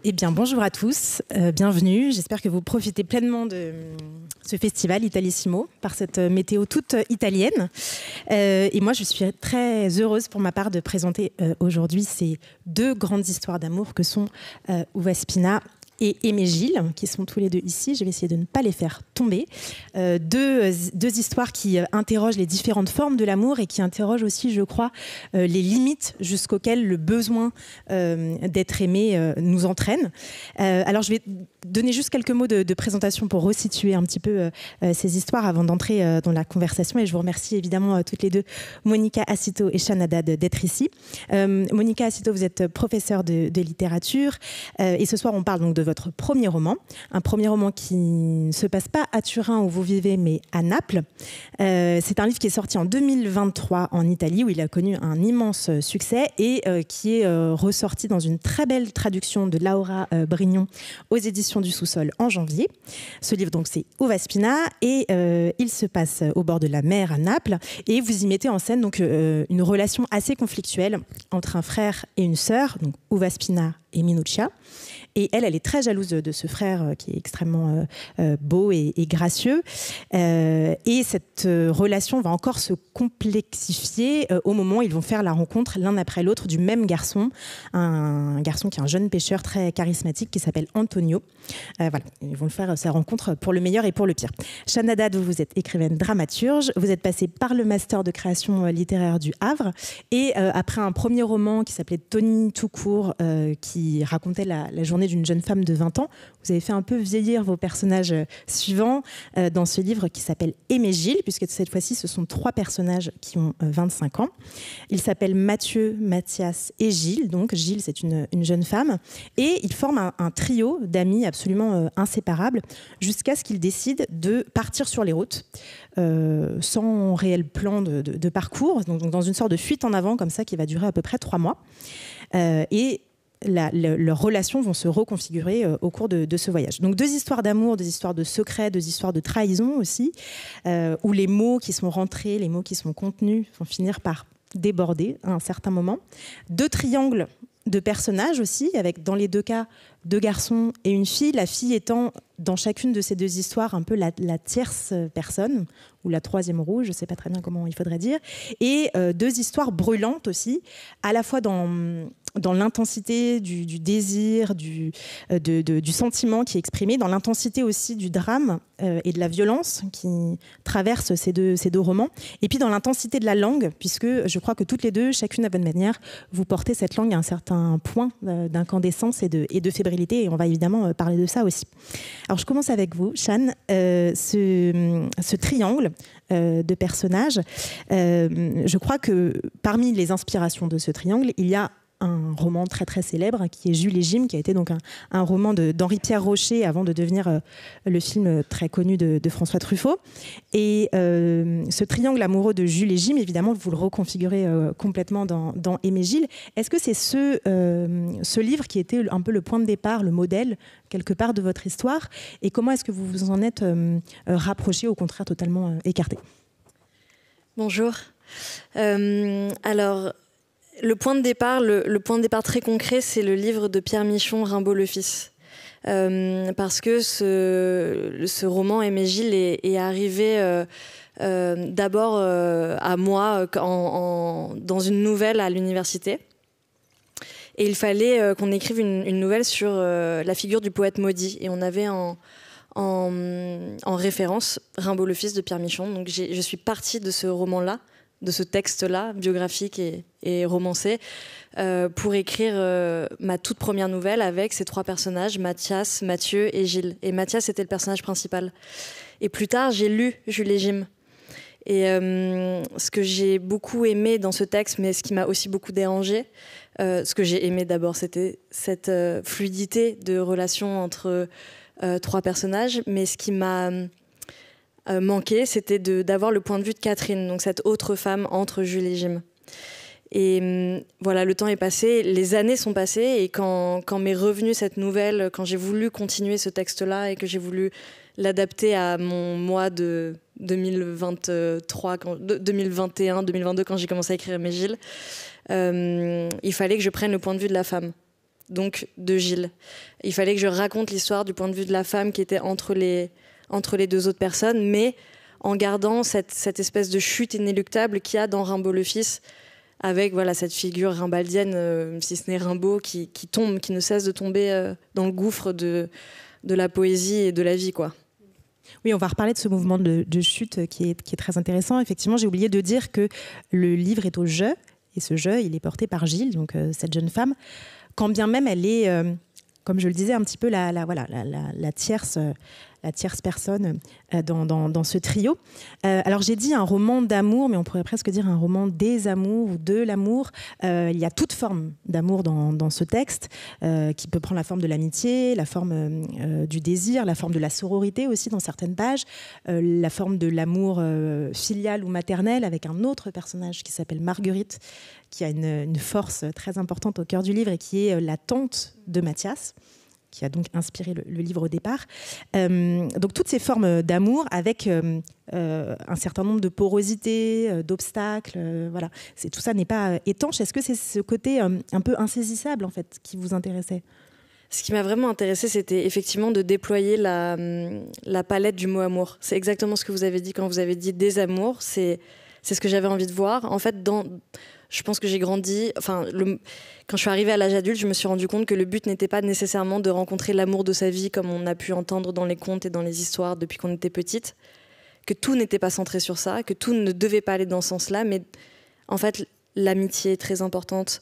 Eh bien, bonjour à tous, bienvenue. J'espère que vous profitez pleinement de ce festival Italissimo par cette météo toute italienne. Et moi, je suis très heureuse pour ma part de présenter aujourd'hui ces deux grandes histoires d'amour que sont Uva Spina et Aimé Gilles, qui sont tous les deux ici. Je vais essayer de ne pas les faire tomber. Deux histoires qui interrogent les différentes formes de l'amour et qui interrogent aussi, je crois, les limites jusqu'auxquelles le besoin d'être aimé nous entraîne. Alors, je vais donner juste quelques mots de présentation pour resituer un petit peu ces histoires avant d'entrer dans la conversation. Et je vous remercie évidemment toutes les deux, Monica Acito et Sian Haddad, d'être ici. Monica Acito, vous êtes professeure de littérature. Et ce soir, on parle donc de votre premier roman. Un premier roman qui ne se passe pas à Turin où vous vivez, mais à Naples. C'est un livre qui est sorti en 2023 en Italie, où il a connu un immense succès et qui est ressorti dans une très belle traduction de Laura Brignon aux éditions du Sous-Sol en janvier. Ce livre, donc, c'est Uva Spina et il se passe au bord de la mer à Naples et vous y mettez en scène donc, une relation assez conflictuelle entre un frère et une sœur, donc Uva Spina et Minuccia. Et elle est très jalouse de ce frère qui est extrêmement beau et gracieux. Et cette relation va encore se complexifier au moment où ils vont faire la rencontre l'un après l'autre du même garçon. Un garçon qui est un jeune pêcheur très charismatique qui s'appelle Antonio. Voilà, ils vont faire sa rencontre pour le meilleur et pour le pire. Sian Haddad, vous êtes écrivaine dramaturge. Vous êtes passée par le master de création littéraire du Havre. Et après un premier roman qui s'appelait Tony tout court, qui racontait la journée d'une jeune femme de 20 ans. Vous avez fait un peu vieillir vos personnages suivants dans ce livre qui s'appelle Aimé Gilles, puisque cette fois-ci, ce sont 3 personnages qui ont 25 ans. Ils s'appellent Mathieu, Mathias et Gilles. Donc, Gilles, c'est une jeune femme. Et ils forment un trio d'amis absolument inséparables jusqu'à ce qu'ils décident de partir sur les routes sans réel plan de parcours, donc dans une sorte de fuite en avant comme ça qui va durer à peu près 3 mois. Et leurs relations vont se reconfigurer au cours de ce voyage. Donc 2 histoires d'amour, 2 histoires de secrets, 2 histoires de trahison aussi, où les mots qui sont rentrés, les mots qui sont contenus vont finir par déborder à un certain moment. 2 triangles de personnages aussi, avec dans les 2 cas 2 garçons et une fille, la fille étant dans chacune de ces 2 histoires un peu la tierce personne, ou la 3e roue, je ne sais pas très bien comment il faudrait dire, et 2 histoires brûlantes aussi, à la fois dans l'intensité du désir, du sentiment qui est exprimé, dans l'intensité aussi du drame et de la violence qui traverse ces deux romans, et puis dans l'intensité de la langue, puisque je crois que toutes les 2, chacune à votre manière, vous portez cette langue à un certain point d'incandescence et de fébrilité, et on va évidemment parler de ça aussi. Alors je commence avec vous, Sian. Ce triangle de personnages, je crois que parmi les inspirations de ce triangle, il y a un roman très très célèbre qui est Jules et Jim, qui a été donc un roman d'Henri-Pierre Rocher avant de devenir le film très connu de François Truffaut. Et ce triangle amoureux de Jules et Jim, évidemment, vous le reconfigurez complètement dans Aimé Gilles. Est-ce que c'est ce livre qui était un peu le point de départ, le modèle quelque part de votre histoire, et comment est-ce que vous vous en êtes rapproché, au contraire totalement écarté? Bonjour. Alors, le point de départ, le point de départ très concret, c'est le livre de Pierre Michon, Rimbaud le fils. Parce que ce roman Aimé Gilles est arrivé d'abord à moi dans une nouvelle à l'université. Et il fallait qu'on écrive une nouvelle sur la figure du poète maudit. Et on avait en référence Rimbaud le fils de Pierre Michon. Donc je suis partie de ce roman-là, de ce texte-là, biographique et romancé, pour écrire ma toute première nouvelle avec ces 3 personnages, Mathias, Mathieu et Gilles. Et Mathias était le personnage principal. Et plus tard, j'ai lu Jules et Jim. Et ce que j'ai beaucoup aimé dans ce texte, mais ce qui m'a aussi beaucoup dérangé, ce que j'ai aimé d'abord, c'était cette fluidité de relation entre 3 personnages, mais ce qui m'a manqué, c'était d'avoir le point de vue de Catherine, donc cette autre femme entre Jules et Jim. Et voilà, le temps est passé, les années sont passées, et quand m'est revenue cette nouvelle, quand j'ai voulu continuer ce texte-là et que j'ai voulu l'adapter à mon moi de 2023, 2021, 2022, quand j'ai commencé à écrire Aimé Gilles, il fallait que je prenne le point de vue de la femme. donc de Gilles. Il fallait que je raconte l'histoire du point de vue de la femme qui était entre les deux autres personnes, mais en gardant cette espèce de chute inéluctable qu'il y a dans Rimbaud le Fils, avec voilà, cette figure rimbaldienne, si ce n'est Rimbaud, qui tombe, qui ne cesse de tomber dans le gouffre de la poésie et de la vie, quoi. Oui, on va reparler de ce mouvement de chute qui est très intéressant. Effectivement, j'ai oublié de dire que le livre est au jeu, et ce jeu, il est porté par Gilles, donc cette jeune femme, quand bien même elle est, comme je le disais, un petit peu la tierce personne dans ce trio. Alors j'ai dit un roman d'amour, mais on pourrait presque dire un roman des amours ou de l'amour. Il y a toute forme d'amour dans ce texte, qui peut prendre la forme de l'amitié, la forme du désir, la forme de la sororité aussi dans certaines pages, la forme de l'amour filial ou maternel avec un autre personnage qui s'appelle Marguerite, qui a une force très importante au cœur du livre et qui est la tante de Mathias, qui a donc inspiré le livre au départ. Donc toutes ces formes d'amour avec un certain nombre de porosités, d'obstacles, voilà. Tout ça n'est pas étanche. Est-ce que c'est ce côté un peu insaisissable en fait qui vous intéressait ? Ce qui m'a vraiment intéressée, c'était effectivement de déployer la palette du mot amour. C'est exactement ce que vous avez dit quand vous avez dit des amours. C'est ce que j'avais envie de voir. En fait, je pense que j'ai grandi. Enfin, quand je suis arrivée à l'âge adulte, je me suis rendu compte que le but n'était pas nécessairement de rencontrer l'amour de sa vie, comme on a pu entendre dans les contes et dans les histoires depuis qu'on était petite. Que tout n'était pas centré sur ça, que tout ne devait pas aller dans ce sens-là. Mais en fait, l'amitié est très importante.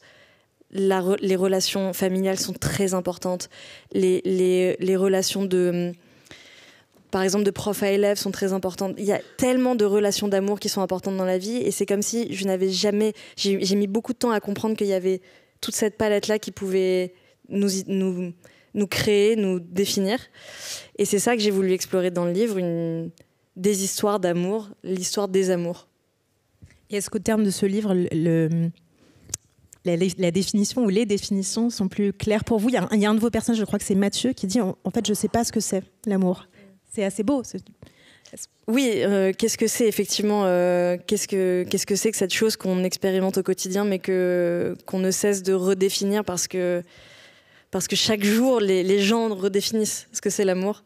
Les relations familiales sont très importantes. Les relations par exemple, de prof à élève sont très importantes. Il y a tellement de relations d'amour qui sont importantes dans la vie, et c'est comme si je n'avais jamais... J'ai mis beaucoup de temps à comprendre qu'il y avait toute cette palette-là qui pouvait nous créer, nous définir. Et c'est ça que j'ai voulu explorer dans le livre, des histoires d'amour, l'histoire des amours. Et est-ce qu'au terme de ce livre, la définition ou les définitions sont plus claires pour vous ? Il y a un de vos personnages, je crois que c'est Mathieu, qui dit en fait, je ne sais pas ce que c'est, l'amour. C'est assez beau. Oui, qu'est-ce que c'est effectivement qu'est-ce que c'est que cette chose qu'on expérimente au quotidien, mais qu'on ne cesse de redéfinir parce que chaque jour, les gens redéfinissent ce que c'est l'amour,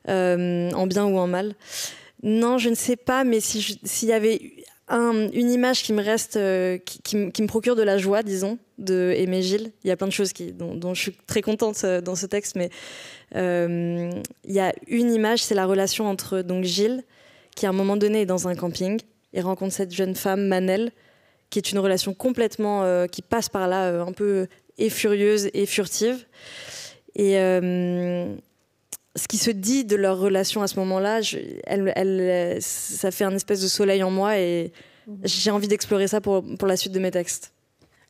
en bien ou en mal. Non, je ne sais pas, mais s'il y avait une image qui me reste, qui me procure de la joie, disons, de Aimé Gilles. Il y a plein de choses dont je suis très contente dans ce texte, mais il y a une image, c'est la relation entre donc Gilles, qui à un moment donné est dans un camping et rencontre cette jeune femme, Manel, qui est une relation complètement qui passe par là, un peu et furieuse et furtive. Et ce qui se dit de leur relation à ce moment-là, ça fait un espèce de soleil en moi, et j'ai envie d'explorer ça pour la suite de mes textes.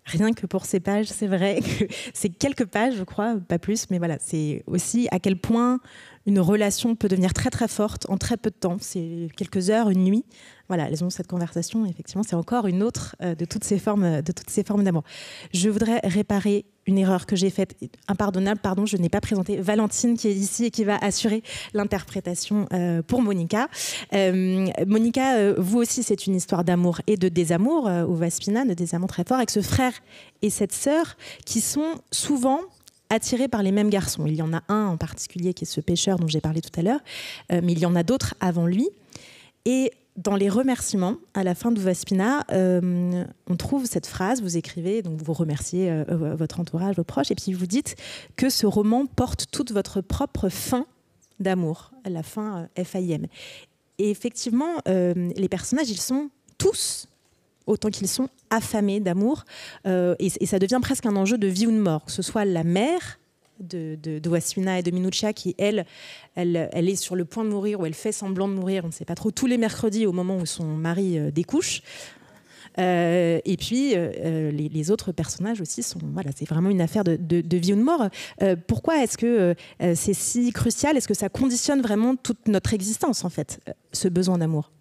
Rien que pour ces pages, c'est vrai que c'est quelques pages, je crois, pas plus, mais voilà, c'est aussi à quel point une relation peut devenir très très forte en très peu de temps. C'est quelques heures, une nuit. Voilà, elles ont cette conversation. Effectivement, c'est encore une autre de toutes ces formes d'amour. Je voudrais réparer une erreur que j'ai faite, impardonnable, pardon, je n'ai pas présenté Valentine qui est ici et qui va assurer l'interprétation pour Monica. Monica, vous aussi, c'est une histoire d'amour et de désamour, Uva Spina, de désamour très fort, avec ce frère et cette sœur qui sont souvent attirés par les mêmes garçons. Il y en a un en particulier qui est ce pêcheur dont j'ai parlé tout à l'heure, mais il y en a d'autres avant lui. Et dans les remerciements, à la fin de Uva Spina, on trouve cette phrase, vous écrivez, donc vous remerciez votre entourage, vos proches, et puis vous dites que ce roman porte toute votre propre fin d'amour, la fin FAIM. Et effectivement, les personnages, ils sont tous, autant qu'ils sont affamés d'amour, et ça devient presque un enjeu de vie ou de mort, que ce soit la mère de Waspina et de Minuccia qui, elle est sur le point de mourir, ou elle fait semblant de mourir, on ne sait pas trop, tous les mercredis au moment où son mari découche. Et puis les autres personnages aussi sont, voilà, c'est vraiment une affaire de vie ou de mort. Pourquoi est-ce que c'est si crucial ? Est-ce que ça conditionne vraiment toute notre existence, en fait, ce besoin d'amour ?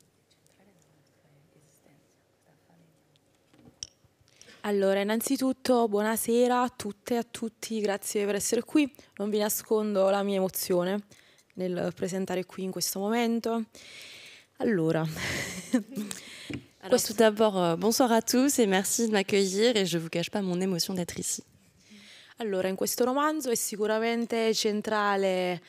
Allora, innanzitutto buonasera a tutte e a tutti, grazie per essere qui. Non vi nascondo la mia emozione nel presentare qui in questo momento. Allora, tout d'abord, bonsoir à tous et merci de m'accueillir, et je ne vous cache pas mon émotion d'être ici. Allora, in questo romanzo è sicuramente centrale,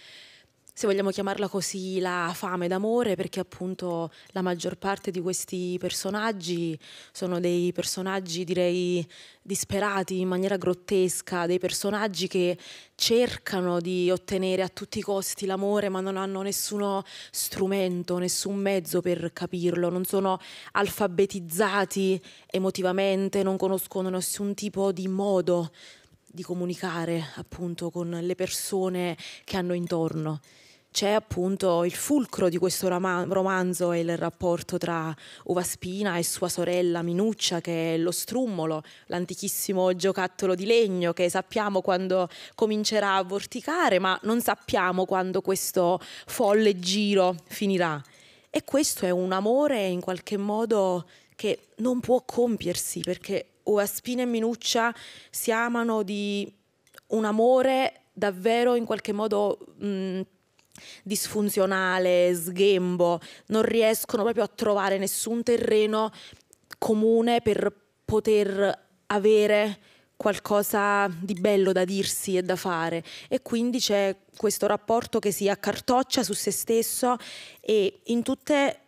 se vogliamo chiamarla così, la fame d'amore, perché appunto la maggior parte di questi personaggi sono dei personaggi, direi, disperati in maniera grottesca, dei personaggi che cercano di ottenere a tutti i costi l'amore, ma non hanno nessuno strumento, nessun mezzo per capirlo, non sono alfabetizzati emotivamente, non conoscono nessun tipo di modo di comunicare appunto con le persone che hanno intorno. C'è appunto il fulcro di questo romanzo, è il rapporto tra Uva Spina e sua sorella Minuccia, che è lo strummolo, l'antichissimo giocattolo di legno che sappiamo quando comincerà a vorticare, ma non sappiamo quando questo folle giro finirà. E questo è un amore in qualche modo che non può compiersi, perché Uva Spina e Minuccia si amano di un amore davvero in qualche modo disfunzionale, sghembo, non riescono proprio a trovare nessun terreno comune per poter avere qualcosa di bello da dirsi e da fare, e quindi c'è questo rapporto che si accartoccia su se stesso, e in tutte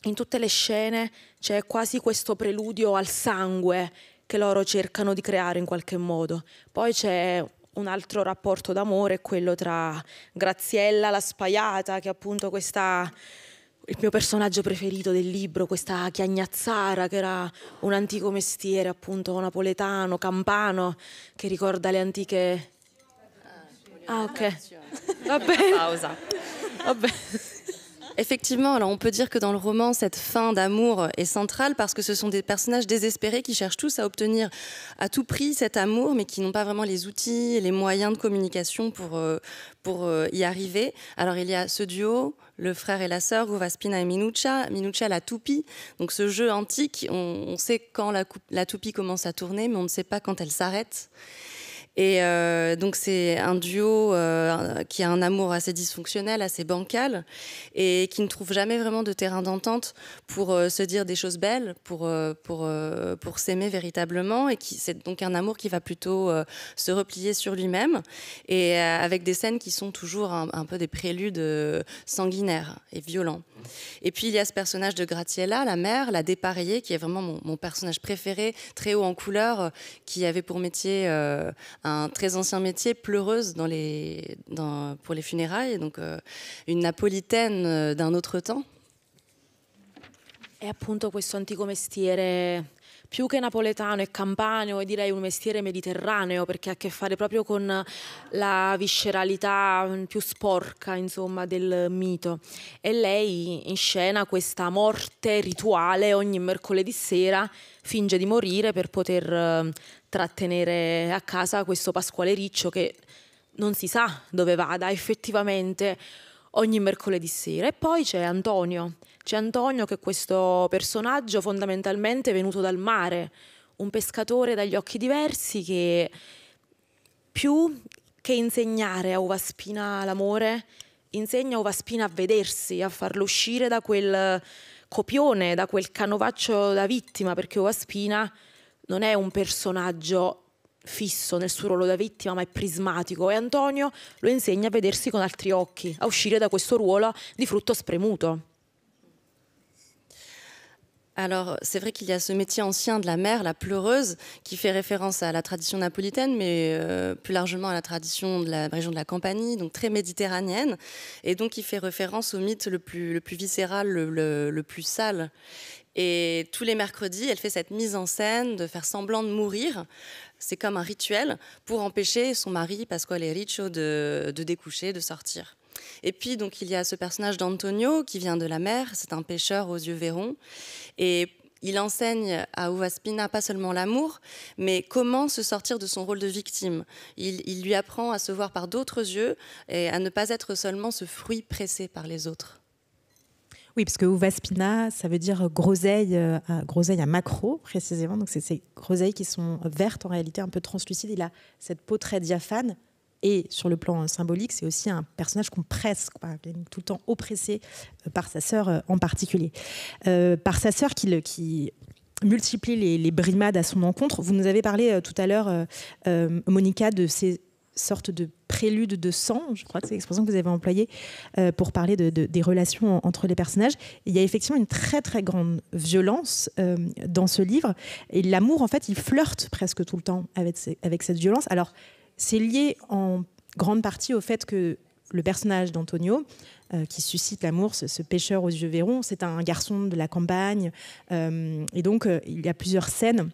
le scene c'è quasi questo preludio al sangue che loro cercano di creare in qualche modo. Poi c'è un altro rapporto d'amore, quello tra Graziella la spaiata, che è appunto il mio personaggio preferito del libro, questa chiagnazzara che era un antico mestiere appunto napoletano, campano, che ricorda le antiche... Ah, ok. Va bene. Pausa. Va bene. Effectivement, alors on peut dire que dans le roman, cette fin d'amour est centrale parce que ce sont des personnages désespérés qui cherchent tous à obtenir à tout prix cet amour, mais qui n'ont pas vraiment les outils et les moyens de communication pour y arriver. Alors il y a ce duo, le frère et la sœur, Uva Spina et Minuccia. Minuccia, la toupie, donc ce jeu antique, on sait quand la toupie commence à tourner, mais on ne sait pas quand elle s'arrête. Et donc c'est un duo qui a un amour assez dysfonctionnel, assez bancal, et qui ne trouve jamais vraiment de terrain d'entente pour se dire des choses belles, pour s'aimer véritablement, et c'est donc un amour qui va plutôt se replier sur lui-même, et avec des scènes qui sont toujours un peu des préludes sanguinaires et violents. Et puis il y a ce personnage de Graziella, la mère, la dépareillée, qui est vraiment mon personnage préféré, très haut en couleur, qui avait pour métier un très ancien métier, pleureuse pour les funérailles, donc une napolitaine d'un autre temps. È appunto questo antico mestiere, più che napoletano e campano, direi un mestiere mediterraneo, perché ha a che fare proprio con la visceralità più sporca, insomma, del mito. E lei inscena questa morte rituale ogni mercoledì sera, finge di morire per poter trattenere a casa questo Pasquale Riccio che non si sa dove vada effettivamente ogni mercoledì sera. E poi c'è Antonio che è questo personaggio fondamentalmente venuto dal mare, un pescatore dagli occhi diversi che più che insegnare a Uva Spina l'amore, insegna a Uva Spina a vedersi, a farlo uscire da quel copione, da quel canovaccio da vittima, perché Uva Spina non è un personaggio fisso nel suo ruolo da vittima, ma è prismatico, e Antonio lo insegna a vedersi con altri occhi, a uscire da questo ruolo di frutto spremuto. Alors, c'est vrai qu'il y a ce métier ancien de la mère, la pleureuse, qui fait référence à la tradition napolitaine, mais plus largement à la tradition de la région de la Campanie, donc très méditerranéenne, et donc qui fait référence au mythe le plus viscéral, le plus sale. Et tous les mercredis, elle fait cette mise en scène de faire semblant de mourir. C'est comme un rituel pour empêcher son mari, Pasquale Riccio, de découcher, de sortir. Et puis, donc, il y a ce personnage d'Antonio qui vient de la mer. C'est un pêcheur aux yeux verrons. Et il enseigne à Uva Spina pas seulement l'amour, mais comment se sortir de son rôle de victime. Il lui apprend à se voir par d'autres yeux et à ne pas être seulement ce fruit pressé par les autres. Oui, parce que Uva Spina, ça veut dire groseille à macro, précisément. Donc, c'est ces groseilles qui sont vertes, en réalité un peu translucides. Il a cette peau très diaphane. Et sur le plan symbolique, c'est aussi un personnage qu'on presse, quoi, tout le temps oppressé par sa sœur en particulier. Par sa sœur qui multiplie les brimades à son encontre. Vous nous avez parlé tout à l'heure, Monica, de ces sortes de préludes de sang, je crois que c'est l'expression que vous avez employée pour parler des relations entre les personnages. Et il y a effectivement une très très grande violence dans ce livre. Et l'amour, en fait, il flirte presque tout le temps avec cette violence. Alors, c'est lié en grande partie au fait que le personnage d'Antonio, qui suscite l'amour, ce pêcheur aux yeux verrons, c'est un garçon de la campagne. Et donc, il y a plusieurs scènes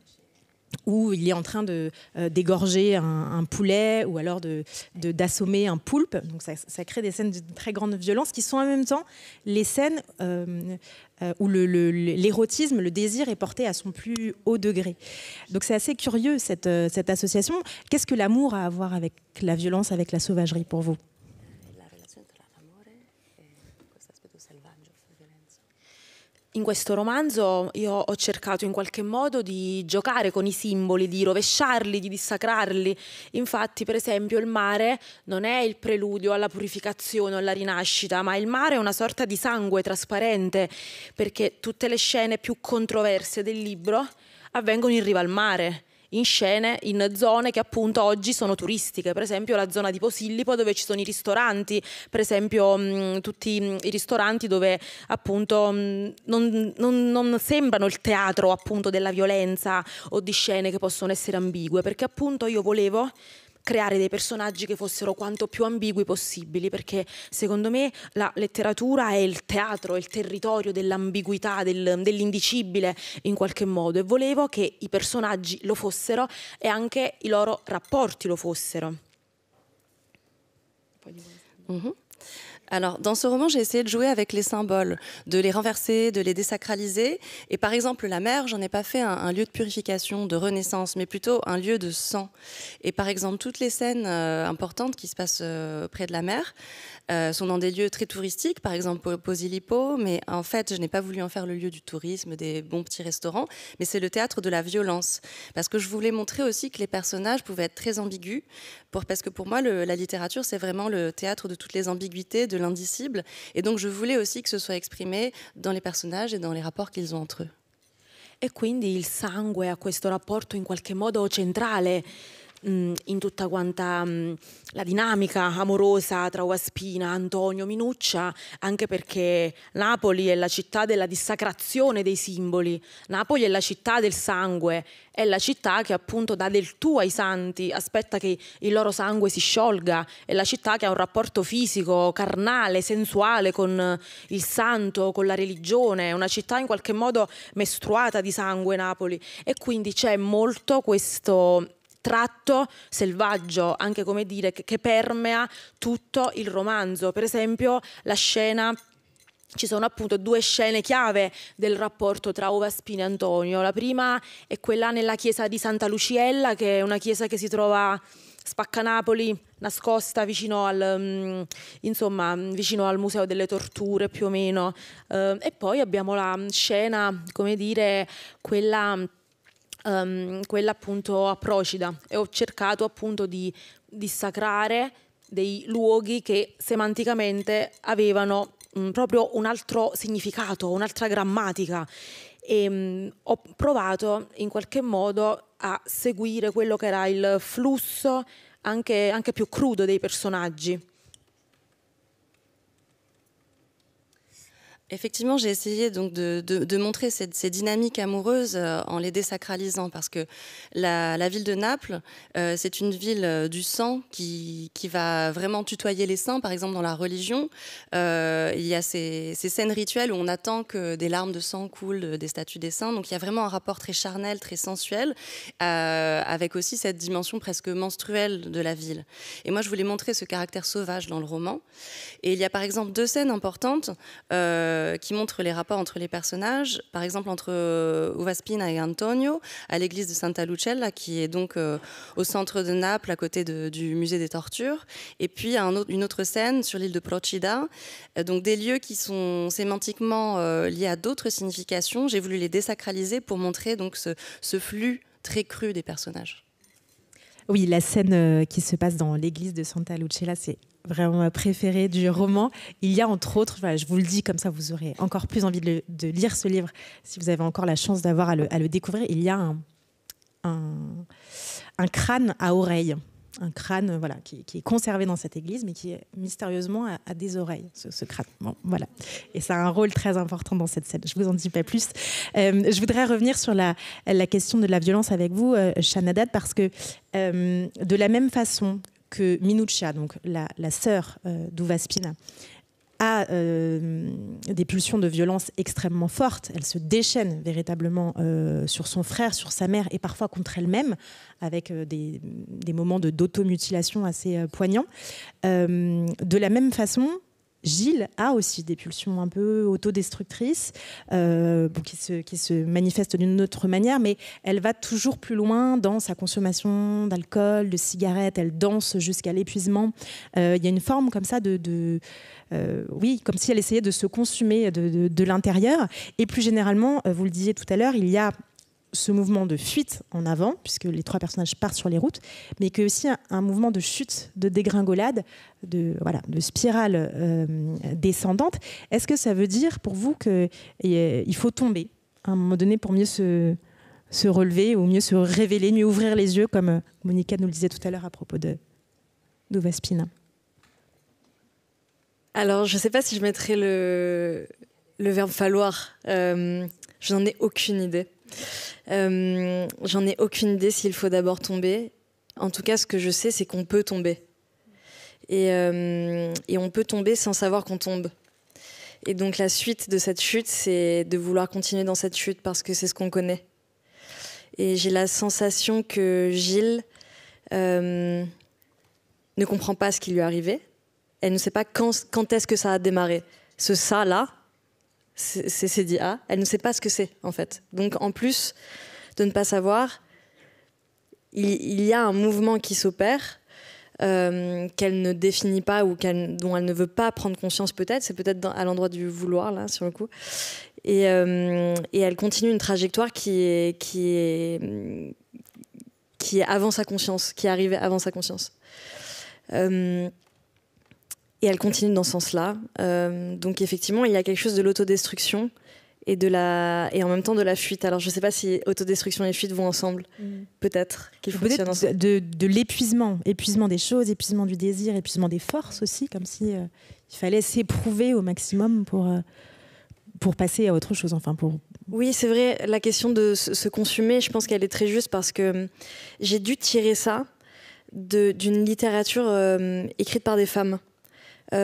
où il est en train d'égorger un poulet ou alors d'assommer un poulpe. Donc ça crée des scènes de très grande violence qui sont en même temps les scènes où l'érotisme, le désir est porté à son plus haut degré. Donc c'est assez curieux cette association. Qu'est-ce que l'amour a à voir avec la violence, avec la sauvagerie pour vous ? In questo romanzo io ho cercato in qualche modo di giocare con i simboli, di rovesciarli, di dissacrarli. Infatti, per esempio, il mare non è il preludio alla purificazione o alla rinascita, ma il mare è una sorta di sangue trasparente, perché tutte le scene più controverse del libro avvengono in riva al mare, in scene, in zone che appunto oggi sono turistiche, per esempio la zona di Posillipo dove ci sono i ristoranti, per esempio tutti i ristoranti dove appunto non sembrano il teatro appunto della violenza o di scene che possono essere ambigue, perché appunto io volevo creare dei personaggi che fossero quanto più ambigui possibili, perché secondo me la letteratura è il teatro, è il territorio dell'ambiguità, dell'indicibile in qualche modo, e volevo che i personaggi lo fossero e anche i loro rapporti lo fossero. Alors, dans ce roman, j'ai essayé de jouer avec les symboles, de les renverser, de les désacraliser. Et par exemple, la mer, j'en ai pas fait un lieu de purification, de renaissance, mais plutôt un lieu de sang. Et par exemple, toutes les scènes importantes qui se passent près de la mer sont dans des lieux très touristiques, par exemple Posillipo, mais en fait, je n'ai pas voulu en faire le lieu du tourisme, des bons petits restaurants, mais c'est le théâtre de la violence. Parce que je voulais montrer aussi que les personnages pouvaient être très ambigus, parce que pour moi, la littérature, c'est vraiment le théâtre de toutes les ambiguïtés, de l'indicible. Et donc, je voulais aussi que ce soit exprimé dans les personnages et dans les rapports qu'ils ont entre eux. E quindi il sangue ha questo rapporto in qualche modo centrale in tutta quanta la dinamica amorosa tra Ovaspina, Antonio, Minuccia, anche perché Napoli è la città della dissacrazione dei simboli, Napoli è la città del sangue, è la città che appunto dà del tu ai santi, aspetta che il loro sangue si sciolga, è la città che ha un rapporto fisico, carnale, sensuale con il santo, con la religione, è una città in qualche modo mestruata di sangue, Napoli, e quindi c'è molto questo tratto selvaggio, anche come dire, che permea tutto il romanzo. Per esempio la scena, ci sono appunto due scene chiave del rapporto tra Ovaspina e Antonio. La prima è quella nella chiesa di Santa Luciella, che è una chiesa che si trova Spaccanapoli, nascosta vicino vicino al Museo delle Torture più o meno. E poi abbiamo la scena, come dire, quella appunto a Procida, e ho cercato appunto di dissacrare dei luoghi che semanticamente avevano proprio un altro significato, un'altra grammatica, e ho provato in qualche modo a seguire quello che era il flusso anche più crudo dei personaggi. Effectivement, j'ai essayé donc de montrer ces dynamiques amoureuses en les désacralisant, parce que la ville de Naples, c'est une ville du sang qui va vraiment tutoyer les saints. Par exemple, dans la religion, il y a ces scènes rituelles où on attend que des larmes de sang coulent des statues des saints. Donc il y a vraiment un rapport très charnel, très sensuel, avec aussi cette dimension presque menstruelle de la ville. Et moi, je voulais montrer ce caractère sauvage dans le roman. Et il y a par exemple deux scènes importantes qui montrent les rapports entre les personnages, par exemple entre Ovaspina et Antonio, à l'église de Santa Lucella, qui est donc au centre de Naples, à côté du musée des tortures, et puis une autre scène sur l'île de Procida, donc des lieux qui sont sémantiquement liés à d'autres significations. J'ai voulu les désacraliser pour montrer donc ce flux très cru des personnages. Oui, la scène qui se passe dans l'église de Santa Lucella, c'est vraiment préférés du roman. Il y a entre autres, voilà, je vous le dis comme ça, vous aurez encore plus envie de lire ce livre si vous avez encore la chance d'avoir à le découvrir. Il y a un crâne à oreilles. Un crâne voilà, qui est conservé dans cette église, mais qui mystérieusement a des oreilles, ce crâne. Bon, voilà. Et ça a un rôle très important dans cette scène. Je ne vous en dis pas plus. Je voudrais revenir sur la question de la violence avec vous, Shanadad, parce que de la même façon que Minuccia, donc la sœur d'Uva Spina, a des pulsions de violence extrêmement fortes. Elle se déchaîne véritablement sur son frère, sur sa mère et parfois contre elle-même, avec des moments d'automutilation assez poignants. De la même façon, Gilles a aussi des pulsions un peu autodestructrices qui se manifestent d'une autre manière, mais elle va toujours plus loin dans sa consommation d'alcool, de cigarettes, elle danse jusqu'à l'épuisement. Il y a une forme comme ça oui, comme si elle essayait de se consumer de l'intérieur. Et plus généralement, vous le disiez tout à l'heure, il y a ce mouvement de fuite en avant, puisque les trois personnages partent sur les routes, mais qu'il y a aussi un mouvement de chute, de dégringolade, de spirale descendante. Est-ce que ça veut dire pour vous qu'il faut tomber à un moment donné pour mieux se relever ou mieux se révéler, mieux ouvrir les yeux, comme Monica nous le disait tout à l'heure à propos d'Uva Spina? Alors, je ne sais pas si je mettrais le verbe falloir. Je n'en ai aucune idée. J'en ai aucune idée s'il faut d'abord tomber. En tout cas, ce que je sais, c'est qu'on peut tomber. Et on peut tomber sans savoir qu'on tombe. Et donc, la suite de cette chute, c'est de vouloir continuer dans cette chute parce que c'est ce qu'on connaît. Et j'ai la sensation que Gilles ne comprend pas ce qui lui est arrivé. Elle ne sait pas quand est-ce que ça a démarré. Ce ça-là, c'est dit A, elle ne sait pas ce que c'est, en fait. Donc, en plus de ne pas savoir, il y a un mouvement qui s'opère qu'elle ne définit pas ou dont elle ne veut pas prendre conscience peut-être. C'est peut-être à l'endroit du vouloir, là, sur le coup. Et elle continue une trajectoire qui est avant sa conscience, qui est arrivée avant sa conscience. Et elle continue dans ce sens-là. Donc effectivement, il y a quelque chose de l'autodestruction et en même temps de la fuite. Alors je ne sais pas si autodestruction et fuite vont ensemble. Peut-être qu'ils fonctionnent ensemble. De l'épuisement des choses, épuisement du désir, épuisement des forces aussi, comme si il fallait s'éprouver au maximum pour passer à autre chose. Oui, c'est vrai, la question de se consumer, je pense qu'elle est très juste parce que j'ai dû tirer ça d'une littérature écrite par des femmes.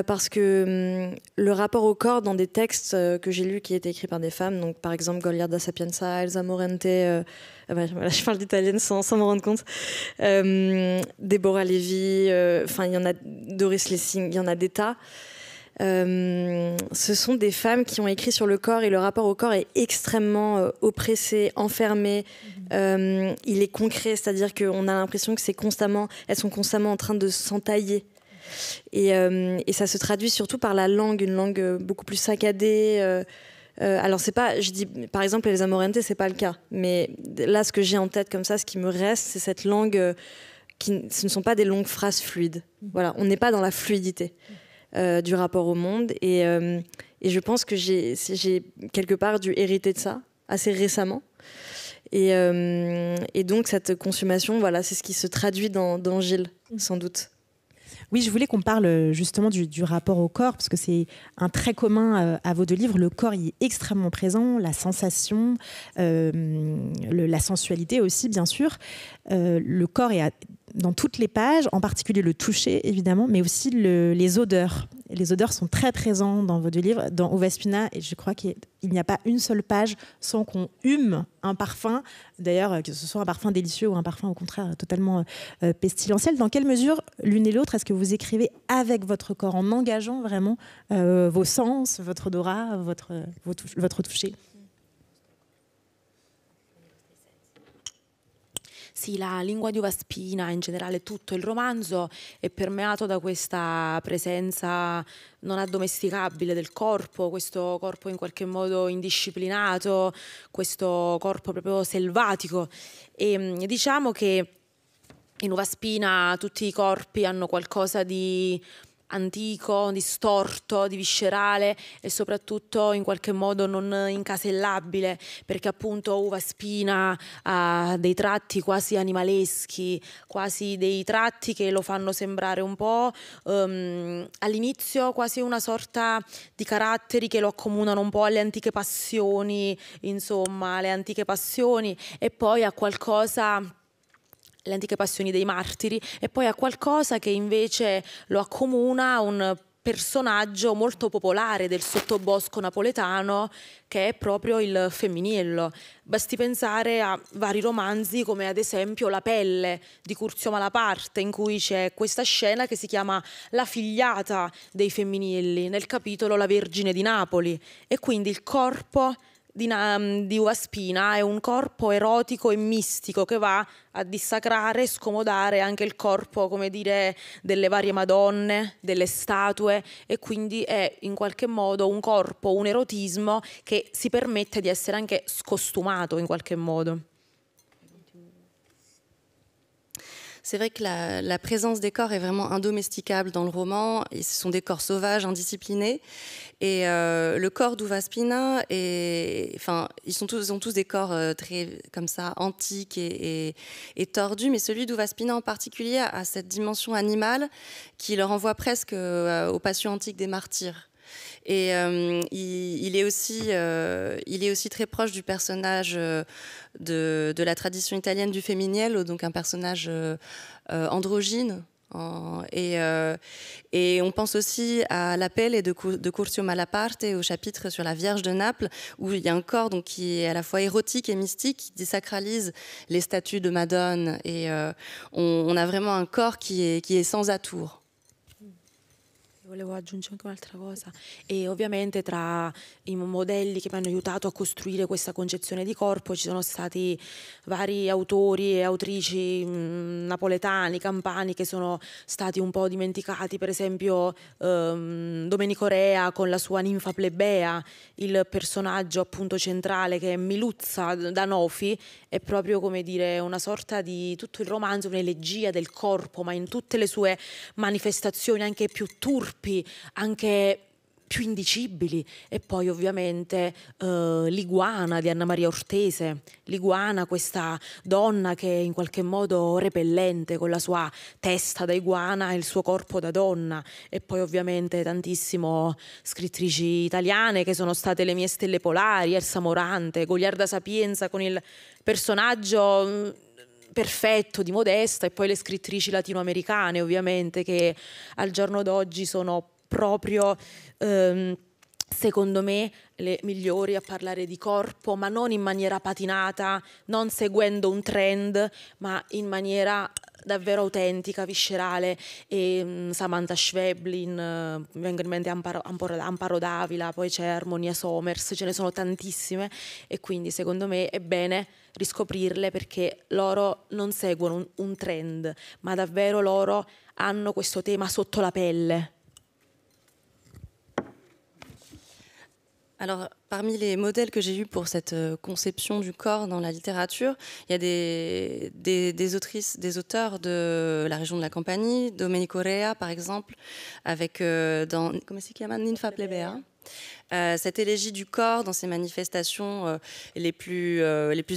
Parce que le rapport au corps dans des textes que j'ai lus qui étaient écrits par des femmes, donc par exemple Goliarda Sapienza, Elsa Morente, je parle d'italienne sans m'en rendre compte, Deborah Levy, il y en a Doris Lessing, il y en a des tas. Ce sont des femmes qui ont écrit sur le corps et le rapport au corps est extrêmement oppressé, enfermé. Il est concret, c'est-à-dire qu'on a l'impression que elles sont constamment en train de s'entailler. Et ça se traduit surtout par la langue, une langue beaucoup plus saccadée. Alors c'est pas, je dis par exemple Elsa Morente, c'est pas le cas, mais là ce que j'ai en tête comme ça, ce qui me reste, c'est cette langue ce ne sont pas des longues phrases fluides. Voilà, on n'est pas dans la fluidité du rapport au monde, et je pense que j'ai quelque part dû hériter de ça assez récemment. Et donc cette consommation, voilà, c'est ce qui se traduit dans Gilles, sans doute. Oui, je voulais qu'on parle justement du rapport au corps, parce que c'est un trait commun à vos deux livres. Le corps y est extrêmement présent, la sensation, la sensualité aussi, bien sûr. Le corps est dans toutes les pages, en particulier le toucher, évidemment, mais aussi les odeurs. Et les odeurs sont très présentes dans vos deux livres. Dans Uva Spina, et je crois qu'il n'y a pas une seule page sans qu'on hume un parfum, d'ailleurs, que ce soit un parfum délicieux ou un parfum, au contraire, totalement pestilentiel. Dans quelle mesure, l'une et l'autre, est-ce que vous écrivez avec votre corps, en engageant vraiment vos sens, votre odorat, votre toucher? Sì, la lingua di Uva Spina, in generale tutto il romanzo, è permeato da questa presenza non addomesticabile del corpo, questo corpo in qualche modo indisciplinato, questo corpo proprio selvatico. E diciamo che in Uva Spina tutti i corpi hanno qualcosa di antico, distorto, di viscerale e soprattutto in qualche modo non incasellabile, perché appunto Uva Spina ha dei tratti quasi animaleschi, quasi dei tratti che lo fanno sembrare un po' all'inizio quasi una sorta di caratteri che lo accomunano un po' alle antiche passioni, insomma, alle antiche passioni, e poi a qualcosa, le antiche passioni dei martiri, e poi a qualcosa che invece lo accomuna a un personaggio molto popolare del sottobosco napoletano, che è proprio il femminillo. Basti pensare a vari romanzi come ad esempio La pelle di Curzio Malaparte, in cui c'è questa scena che si chiama La figliata dei femminilli, nel capitolo La Vergine di Napoli, e quindi il corpo di Uva Spina è un corpo erotico e mistico che va a dissacrare e scomodare anche il corpo, come dire, delle varie Madonne, delle statue, e quindi è in qualche modo un corpo, un erotismo che si permette di essere anche scostumato in qualche modo. C'est vrai que la présence des corps est vraiment indomesticable dans le roman. Et ce sont des corps sauvages, indisciplinés. Et le corps d'Uva Spina, ils ont tous des corps très comme ça, antiques et tordus. Mais celui d'Uva Spina en particulier a cette dimension animale qui le renvoie presque aux passions antiques des martyrs. Et il est aussi très proche du personnage de la tradition italienne du femminile, donc un personnage androgyne. Et on pense aussi à l'appel de Curzio Malaparte, au chapitre sur la Vierge de Naples, où il y a un corps donc, qui est à la fois érotique et mystique, qui désacralise les statues de Madone. Et on a vraiment un corps qui est sans atour. Volevo aggiungere anche un'altra cosa, e ovviamente tra i modelli che mi hanno aiutato a costruire questa concezione di corpo ci sono stati vari autori e autrici napoletani, campani, che sono stati un po' dimenticati, per esempio Domenico Rea con la sua ninfa plebea, il personaggio appunto centrale che è Miluzza da Nofi, è proprio come dire una sorta di tutto il romanzo, un'elegia del corpo, ma in tutte le sue manifestazioni anche più turpi, anche più indicibili. E poi ovviamente l'Iguana di Anna Maria Ortese, l'Iguana, questa donna che è in qualche modo repellente con la sua testa da iguana e il suo corpo da donna. E poi ovviamente tantissimo scrittrici italiane che sono state le mie stelle polari, Elsa Morante, Goliarda Sapienza con il personaggio perfetto di Modesta, e poi le scrittrici latinoamericane ovviamente, che al giorno d'oggi sono proprio secondo me le migliori a parlare di corpo, ma non in maniera patinata, non seguendo un trend, ma in maniera davvero autentica, viscerale. E Samantha Schweblin, mi vengono in mente Amparo Davila, poi c'è Armonia Somers, ce ne sono tantissime, e quindi secondo me è bene riscoprirle, perché loro non seguono un trend, ma davvero loro hanno questo tema sotto la pelle. Alors, parmi les modèles que j'ai eus pour cette conception du corps dans la littérature, il y a des autrices, des auteurs de la région de la Campanie, Domenico Rea par exemple, avec dans come si chiama, Ninfa Plebea. Cette élégie du corps dans ses manifestations les plus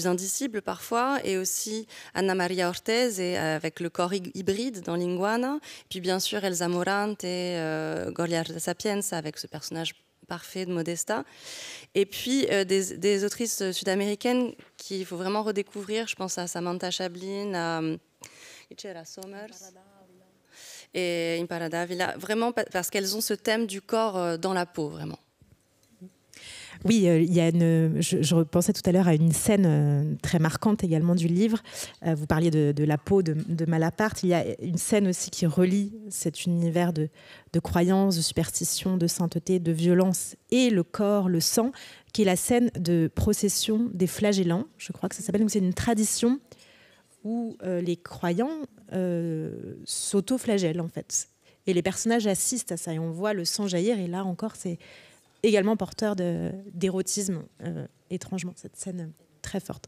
indicibles parfois, et aussi Anna Maria Ortese avec le corps hybride dans L'Iguana, puis bien sûr Elsa Morante et Goliarda Sapienza avec ce personnage parfait de Modesta, et puis des autrices sud-américaines qu'il faut vraiment redécouvrir. Je pense à Samantha Schweblin, à Itchera Somers et Impara Davila, vraiment parce qu'elles ont ce thème du corps dans la peau, vraiment. Oui, il y a je repensais tout à l'heure à une scène très marquante également du livre. Vous parliez de la peau de Malaparte. Il y a une scène aussi qui relie cet univers de croyances, de superstitions, de sainteté, de violence et le corps, le sang, qui est la scène de procession des flagellants, je crois que ça s'appelle. Donc c'est une tradition où les croyants s'auto-flagellent en fait. Et les personnages assistent à ça et on voit le sang jaillir, et là encore c'est également porteur d'érotisme, étrangement, cette scène très forte.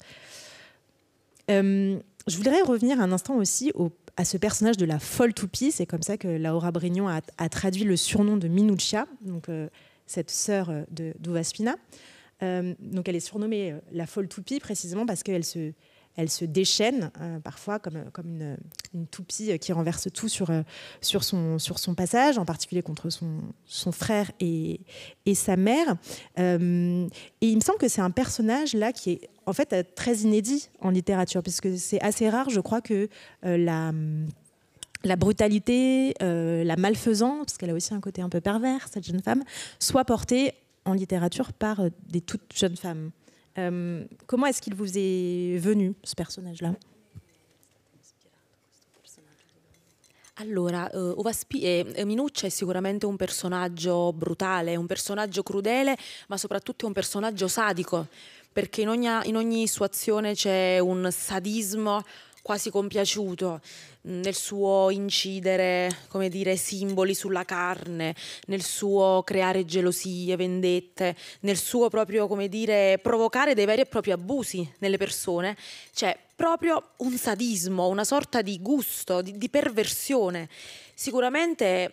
je voudrais revenir un instant aussi à ce personnage de la folle toupie. C'est comme ça que Laura Brignon a traduit le surnom de Minuccia, donc cette sœur d'Uva Spina. Donc elle est surnommée la folle toupie précisément parce qu'elle se déchaîne parfois comme une toupie qui renverse tout sur son passage, en particulier contre son frère et sa mère. Et il me semble que c'est un personnage là qui est en fait très inédit en littérature, puisque c'est assez rare, je crois, que la brutalité, la malfaisance, parce qu'elle a aussi un côté un peu pervers, cette jeune femme, soit portée en littérature par des toutes jeunes femmes. Comment est-ce qu'il vous est venu, ce personnage-là? Allora, Minuccia è sicuramente un personaggio brutale, un personaggio crudele, ma soprattutto un personaggio sadico, perché in ogni sua azione c'è un sadismo quasi compiaciuto nel suo incidere, come dire, simboli sulla carne, nel suo creare gelosie, vendette, nel suo proprio, come dire, provocare dei veri e propri abusi nelle persone. C'è proprio un sadismo, una sorta di gusto, di perversione. Sicuramente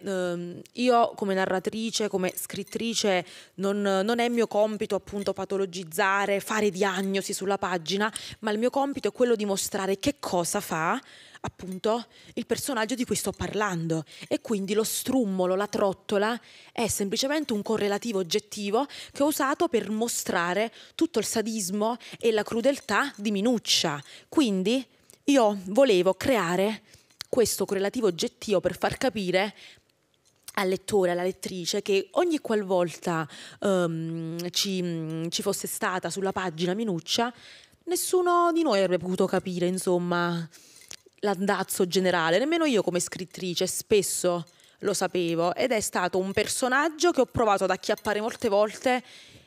io come narratrice, come scrittrice, non è mio compito appunto patologizzare, fare diagnosi sulla pagina, ma il mio compito è quello di mostrare che cosa fa appunto il personaggio di cui sto parlando, e quindi lo strummolo, la trottola è semplicemente un correlativo oggettivo che ho usato per mostrare tutto il sadismo e la crudeltà di Minuccia. Quindi io volevo creare questo correlativo oggettivo per far capire al lettore, alla lettrice, che ogni qualvolta ci fosse stata sulla pagina Minuccia, nessuno di noi avrebbe potuto capire, insomma, l'andazzo generale, nemmeno io come scrittrice spesso lo sapevo, ed è stato un personaggio che ho provato ad acchiappare molte volte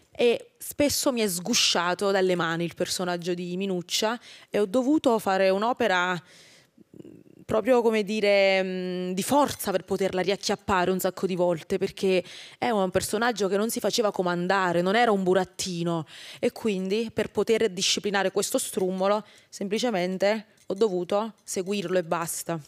e spesso mi è sgusciato dalle mani il personaggio di Minuccia, e ho dovuto fare un'opera proprio, come dire, di forza per poterla riacchiappare un sacco di volte, perché è un personaggio che non si faceva comandare, non era un burattino, e quindi per poter disciplinare questo strummolo semplicemente ho dovuto seguirlo e basta.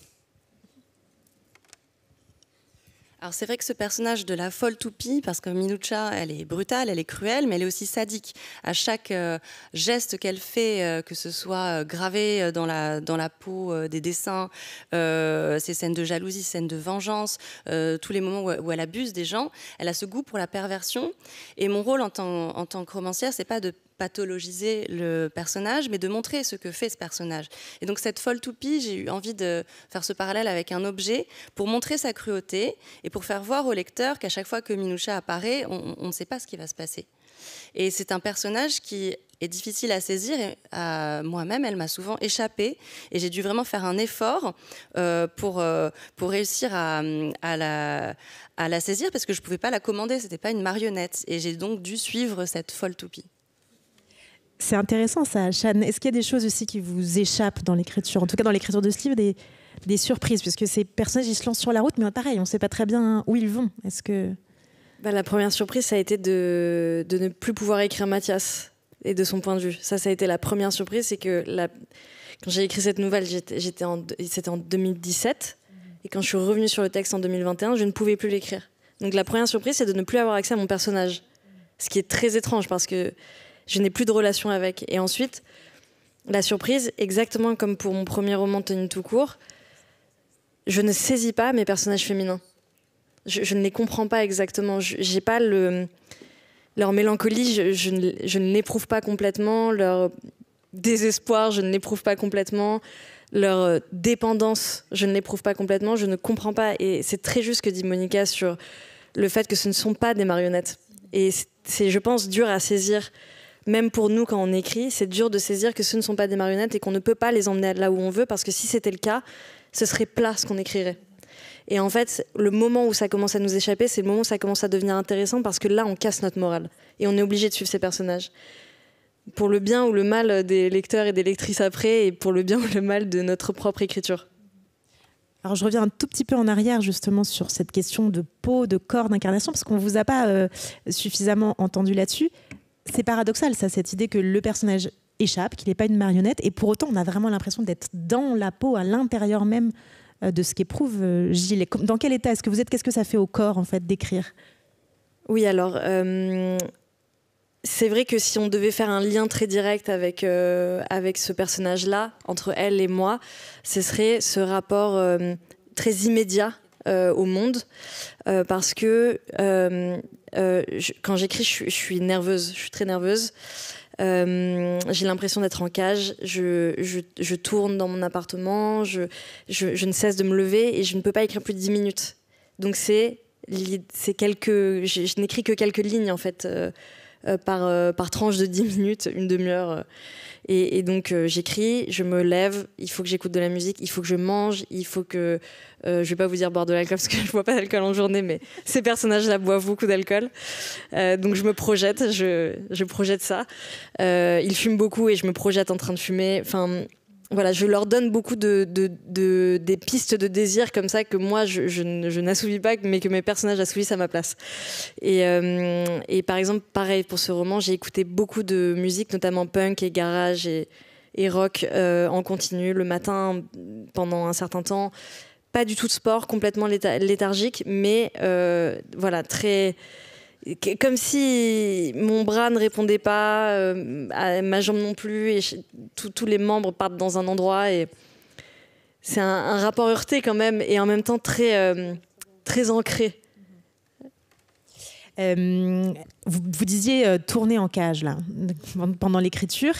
Alors c'est vrai que ce personnage de la folle toupie, parce que Minuccia, elle est brutale, elle est cruelle, mais elle est aussi sadique. À chaque geste qu'elle fait, que ce soit gravé dans la peau des dessins, ces scènes de jalousie, ces scènes de vengeance, tous les moments où elle abuse des gens, elle a ce goût pour la perversion. Et mon rôle en tant que romancière, c'est pas de pathologiser le personnage, mais de montrer ce que fait ce personnage. Et donc cette folle toupie, j'ai eu envie de faire ce parallèle avec un objet pour montrer sa cruauté et pour faire voir au lecteur qu'à chaque fois que Minuccia apparaît, on ne sait pas ce qui va se passer. Et c'est un personnage qui est difficile à saisir, et moi-même, elle m'a souvent échappé, et j'ai dû vraiment faire un effort pour réussir à la saisir, parce que je ne pouvais pas la commander, ce n'était pas une marionnette, et j'ai donc dû suivre cette folle toupie. C'est intéressant ça, Sian. Est-ce qu'il y a des choses aussi qui vous échappent dans l'écriture, en tout cas dans l'écriture de ce livre, des surprises, puisque ces personnages ils se lancent sur la route, mais pareil, on ne sait pas très bien où ils vont. Est-ce que... La première surprise, ça a été de ne plus pouvoir écrire Mathias et de son point de vue. Ça a été la première surprise, c'est que quand j'ai écrit cette nouvelle, c'était en 2017, et quand je suis revenue sur le texte en 2021, je ne pouvais plus l'écrire. Donc la première surprise, c'est de ne plus avoir accès à mon personnage, ce qui est très étrange parce que je n'ai plus de relation avec. Et ensuite, la surprise, exactement comme pour mon premier roman Tenue tout court, je ne saisis pas mes personnages féminins. Je ne les comprends pas exactement. J'ai pas leur mélancolie, je ne l'éprouve pas complètement. Leur désespoir, je ne l'éprouve pas complètement. Leur dépendance, je ne l'éprouve pas complètement. Je ne comprends pas. Et c'est très juste ce que dit Monica sur le fait que ce ne sont pas des marionnettes. Et c'est, je pense, dur à saisir. Même pour nous, quand on écrit, c'est dur de saisir que ce ne sont pas des marionnettes et qu'on ne peut pas les emmener là où on veut, parce que si c'était le cas, ce serait plat ce qu'on écrirait. Et en fait, le moment où ça commence à nous échapper, c'est le moment où ça commence à devenir intéressant, parce que là, on casse notre morale. Et on est obligé de suivre ces personnages. Pour le bien ou le mal des lecteurs et des lectrices après, et pour le bien ou le mal de notre propre écriture. Alors je reviens un tout petit peu en arrière justement sur cette question de peau, de corps, d'incarnation, parce qu'on ne vous a pas suffisamment entendu là-dessus. C'est paradoxal, ça, cette idée que le personnage échappe, qu'il n'est pas une marionnette. Et pour autant, on a vraiment l'impression d'être dans la peau, à l'intérieur même de ce qu'éprouve Gilles. Dans quel état est-ce que vous êtes? Qu'est-ce que ça fait au corps, en fait, d'écrire? Oui, alors, c'est vrai que si on devait faire un lien très direct avec ce personnage-là, entre elle et moi, ce serait ce rapport très immédiat au monde, parce que quand j'écris, je suis nerveuse, je suis très nerveuse. J'ai l'impression d'être en cage, je tourne dans mon appartement, je ne cesse de me lever et je ne peux pas écrire plus de 10 minutes. Donc je n'écris que quelques lignes en fait, par tranche de 10 minutes, une demi-heure. Et donc j'écris, je me lève, il faut que j'écoute de la musique, il faut que je mange, il faut que... je vais pas vous dire boire de l'alcool parce que je bois pas d'alcool en journée, mais ces personnages-là boivent beaucoup d'alcool. Donc je me projette, je projette ça. Ils fument beaucoup et je me projette en train de fumer. Enfin, voilà, je leur donne beaucoup des pistes de désir comme ça que moi je n'assouvis pas, mais que mes personnages assouvissent à ma place. Et par exemple, pareil pour ce roman, j'ai écouté beaucoup de musique, notamment punk et garage et rock en continu le matin pendant un certain temps. Pas du tout de sport, complètement léthargique, mais voilà, très... Comme si mon bras ne répondait pas, à ma jambe non plus, et tous les membres partent dans un endroit. Et c'est un rapport heurté quand même, et en même temps très, très ancré. Vous disiez tourner en cage là, pendant l'écriture,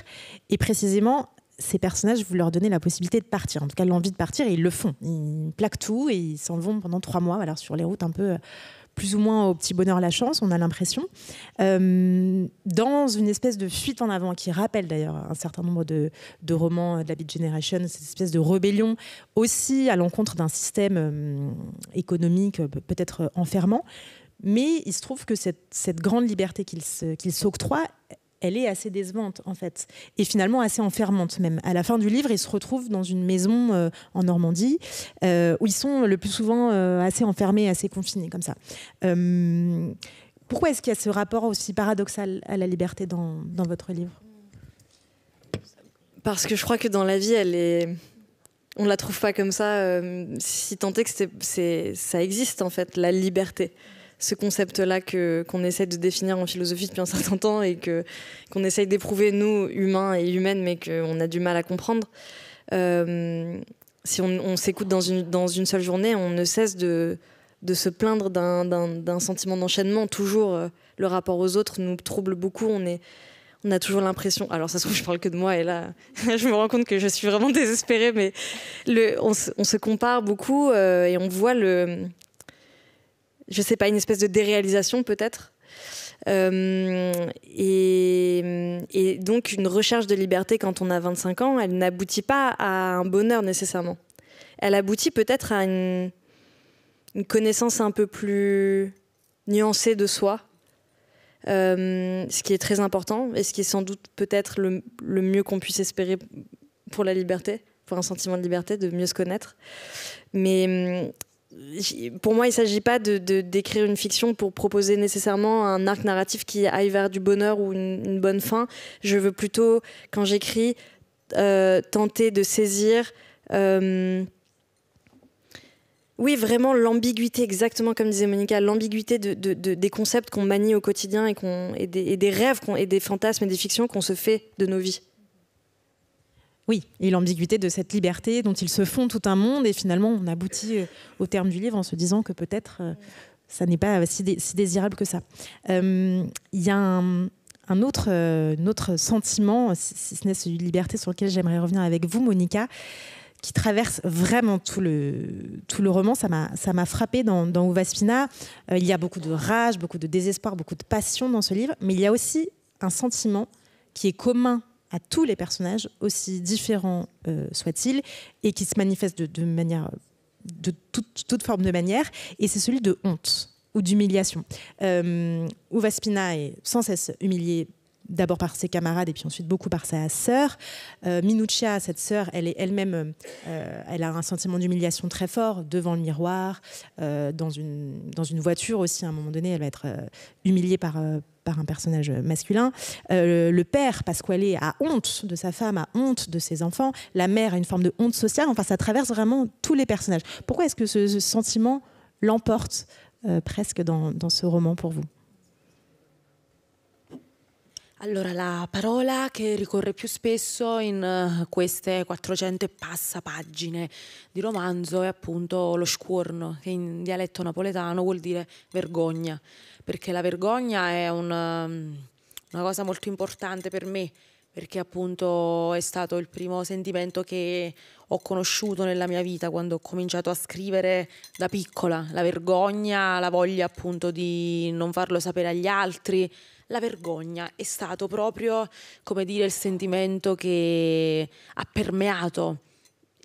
et précisément... Ces personnages, vous leur donnez la possibilité de partir, en tout cas l'envie de partir, et ils le font. Ils plaquent tout et ils s'en vont pendant 3 mois, alors sur les routes un peu plus ou moins au petit bonheur la chance, on a l'impression, dans une espèce de fuite en avant qui rappelle d'ailleurs un certain nombre de romans de la Beat Generation, cette espèce de rébellion aussi à l'encontre d'un système économique peut-être enfermant. Mais il se trouve que cette grande liberté qu'il s'octroie, elle est assez décevante en fait, et finalement assez enfermante même. À la fin du livre, ils se retrouvent dans une maison en Normandie où ils sont le plus souvent assez enfermés, assez confinés comme ça. Pourquoi est-ce qu'il y a ce rapport aussi paradoxal à la liberté dans votre livre? Parce que je crois que dans la vie, on la trouve pas comme ça, si tant est que ça existe en fait, la liberté. Ce concept-là qu'on essaie de définir en philosophie depuis un certain temps et qu'on essaye d'éprouver, nous, humains et humaines, mais qu'on a du mal à comprendre. Si on s'écoute dans une seule journée, on ne cesse de se plaindre d'un sentiment d'enchaînement. Toujours, le rapport aux autres nous trouble beaucoup. On a toujours l'impression... Alors, ça se trouve, je parle que de moi, et là, je me rends compte que je suis vraiment désespérée, mais on se compare beaucoup et on voit je sais pas, une espèce de déréalisation peut-être. Et donc une recherche de liberté quand on a 25 ans, elle n'aboutit pas à un bonheur nécessairement. Elle aboutit peut-être à une connaissance un peu plus nuancée de soi, ce qui est très important et ce qui est sans doute peut-être le mieux qu'on puisse espérer pour la liberté, pour un sentiment de liberté, de mieux se connaître. Mais... pour moi, il ne s'agit pas d'écrire une fiction pour proposer nécessairement un arc narratif qui aille vers du bonheur ou une bonne fin. Je veux plutôt, quand j'écris, tenter de saisir... oui, vraiment l'ambiguïté, exactement comme disait Monica, l'ambiguïté des concepts qu'on manie au quotidien et des rêves et des fantasmes et des fictions qu'on se fait de nos vies. Oui, et l'ambiguïté de cette liberté dont ils se font tout un monde, et finalement on aboutit au terme du livre en se disant que peut-être ça n'est pas si désirable que ça. Il y a un autre sentiment, si ce n'est celui de liberté, sur lequel j'aimerais revenir avec vous, Monica, qui traverse vraiment tout le roman. Ça m'a frappée dans Uva Spina. Il y a beaucoup de rage, beaucoup de désespoir, beaucoup de passion dans ce livre, mais il y a aussi un sentiment qui est commun à tous les personnages, aussi différents soient-ils, et qui se manifeste de toute forme de manière, et c'est celui de honte ou d'humiliation. Uva Spina est sans cesse humiliée, d'abord par ses camarades et puis ensuite beaucoup par sa sœur. Minuccia, cette sœur, elle est elle-même, elle a un sentiment d'humiliation très fort devant le miroir, dans une voiture aussi. À un moment donné, elle va être humiliée par par un personnage masculin. Le père, Pasquale, a honte de sa femme, a honte de ses enfants. La mère a une forme de honte sociale. Enfin, ça traverse vraiment tous les personnages. Pourquoi est-ce que ce sentiment l'emporte presque dans ce roman pour vous? Allora, la parola che ricorre più spesso in queste 400 e passa pagine di romanzo è appunto lo scuorno, che in dialetto napoletano vuol dire vergogna, perché la vergogna è una cosa molto importante per me, perché appunto è stato il primo sentimento che ho conosciuto nella mia vita quando ho cominciato a scrivere da piccola. La vergogna, la voglia appunto di non farlo sapere agli altri. La vergogna è stato proprio, come dire, il sentimento che ha permeato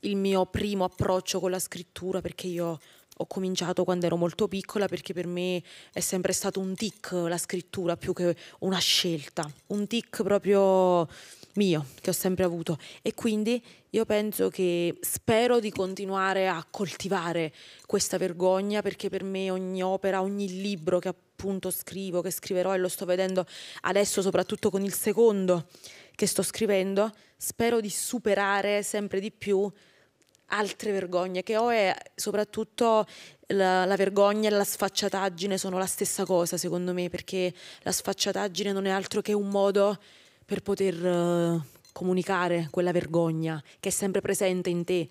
il mio primo approccio con la scrittura, perché io ho cominciato quando ero molto piccola, perché per me è sempre stato un tic la scrittura più che una scelta, un tic proprio mio che ho sempre avuto, e quindi io penso che spero di continuare a coltivare questa vergogna, perché per me ogni opera, ogni libro che appunto scrivo, che scriverò, e lo sto vedendo adesso soprattutto con il secondo che sto scrivendo, spero di superare sempre di più altre vergogne che ho, e soprattutto la vergogna e la sfacciataggine sono la stessa cosa secondo me, perché la sfacciataggine non è altro che un modo per poter comunicare quella vergogna che è sempre presente in te.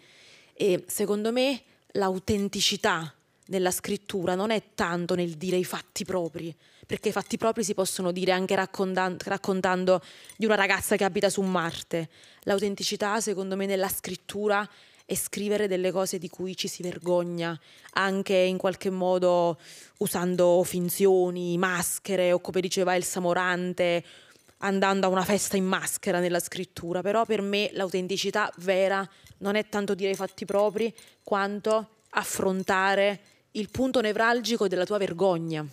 E secondo me l'autenticità nella scrittura non è tanto nel dire i fatti propri, perché i fatti propri si possono dire anche raccontando di una ragazza che abita su Marte. L'autenticità secondo me nella scrittura è scrivere delle cose di cui ci si vergogna, anche in qualche modo usando finzioni, maschere, o come diceva Elsa Morante, andando a una festa in maschera nella scrittura. Però per me l'autenticità vera non è tanto dire i fatti propri quanto affrontare il punto nevralgico della tua vergogna.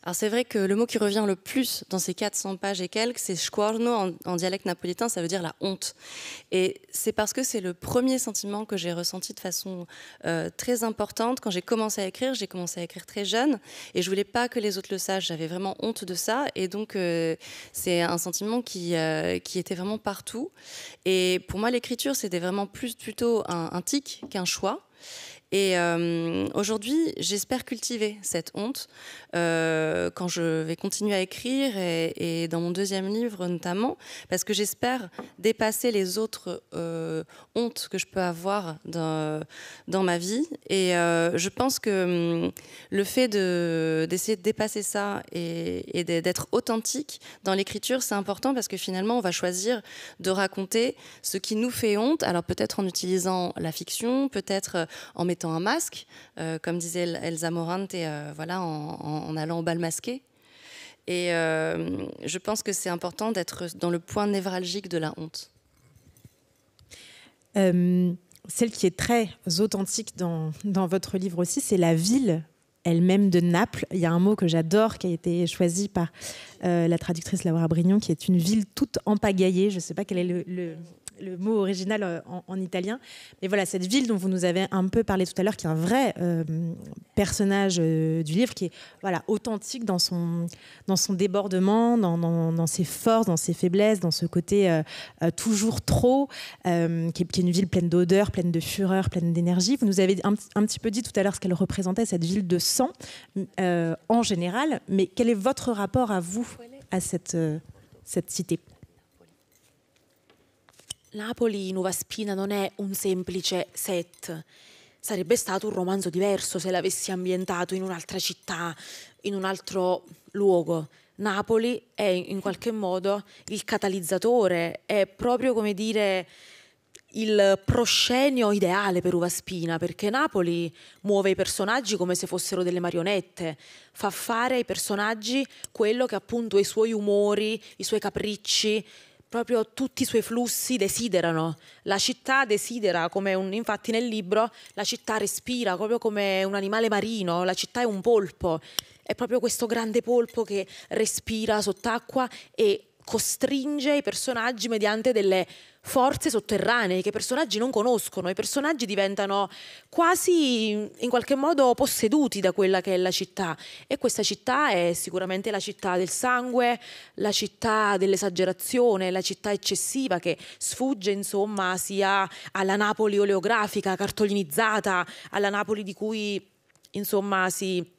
Alors c'est vrai que le mot qui revient le plus dans ces 400 pages et quelques, c'est scuorno en dialecte napolitain, ça veut dire la honte. Et c'est parce que c'est le premier sentiment que j'ai ressenti de façon très importante quand j'ai commencé à écrire. J'ai commencé à écrire très jeune et je voulais pas que les autres le sachent. J'avais vraiment honte de ça et donc c'est un sentiment qui était vraiment partout. Et pour moi, l'écriture, c'était vraiment plutôt un tic qu'un choix. Et aujourd'hui, j'espère cultiver cette honte quand je vais continuer à écrire et dans mon deuxième livre notamment, parce que j'espère dépasser les autres hontes que je peux avoir dans ma vie. Et je pense que le fait d'essayer de dépasser ça et d'être authentique dans l'écriture, c'est important parce que finalement, on va choisir de raconter ce qui nous fait honte. Alors peut-être en utilisant la fiction, peut-être en mettant un masque, comme disait Elsa Morante, voilà, en allant au bal masqué. Et je pense que c'est important d'être dans le point névralgique de la honte. Celle qui est très authentique dans votre livre aussi, c'est la ville elle-même de Naples. Il y a un mot que j'adore qui a été choisi par la traductrice Laura Brignon, qui est une ville toute empagaillée. Je ne sais pas quel est le mot original en italien. Mais voilà, cette ville dont vous nous avez un peu parlé tout à l'heure, qui est un vrai personnage du livre, qui est voilà, authentique dans son débordement, dans ses forces, dans ses faiblesses, dans ce côté toujours trop, qui est une ville pleine d'odeurs, pleine de fureur, pleine d'énergie. Vous nous avez un petit peu dit tout à l'heure ce qu'elle représentait, cette ville de sang, en général. Mais quel est votre rapport à vous, à cette cité ? Napoli in Uva Spina non è un semplice set. Sarebbe stato un romanzo diverso se l'avessi ambientato in un'altra città, in un altro luogo. Napoli è in qualche modo il catalizzatore, è proprio come dire il proscenio ideale per Uva Spina, perché Napoli muove i personaggi come se fossero delle marionette, fa fare ai personaggi quello che appunto i suoi umori, i suoi capricci, proprio tutti i suoi flussi desiderano. La città desidera, infatti nel libro la città respira proprio come un animale marino, la città è un polpo, è proprio questo grande polpo che respira sott'acqua e costringe i personaggi mediante delle forze sotterranee che i personaggi non conoscono. I personaggi diventano quasi in qualche modo posseduti da quella che è la città, e questa città è sicuramente la città del sangue, la città dell'esagerazione, la città eccessiva che sfugge insomma sia alla Napoli oleografica, cartolinizzata, alla Napoli di cui insomma si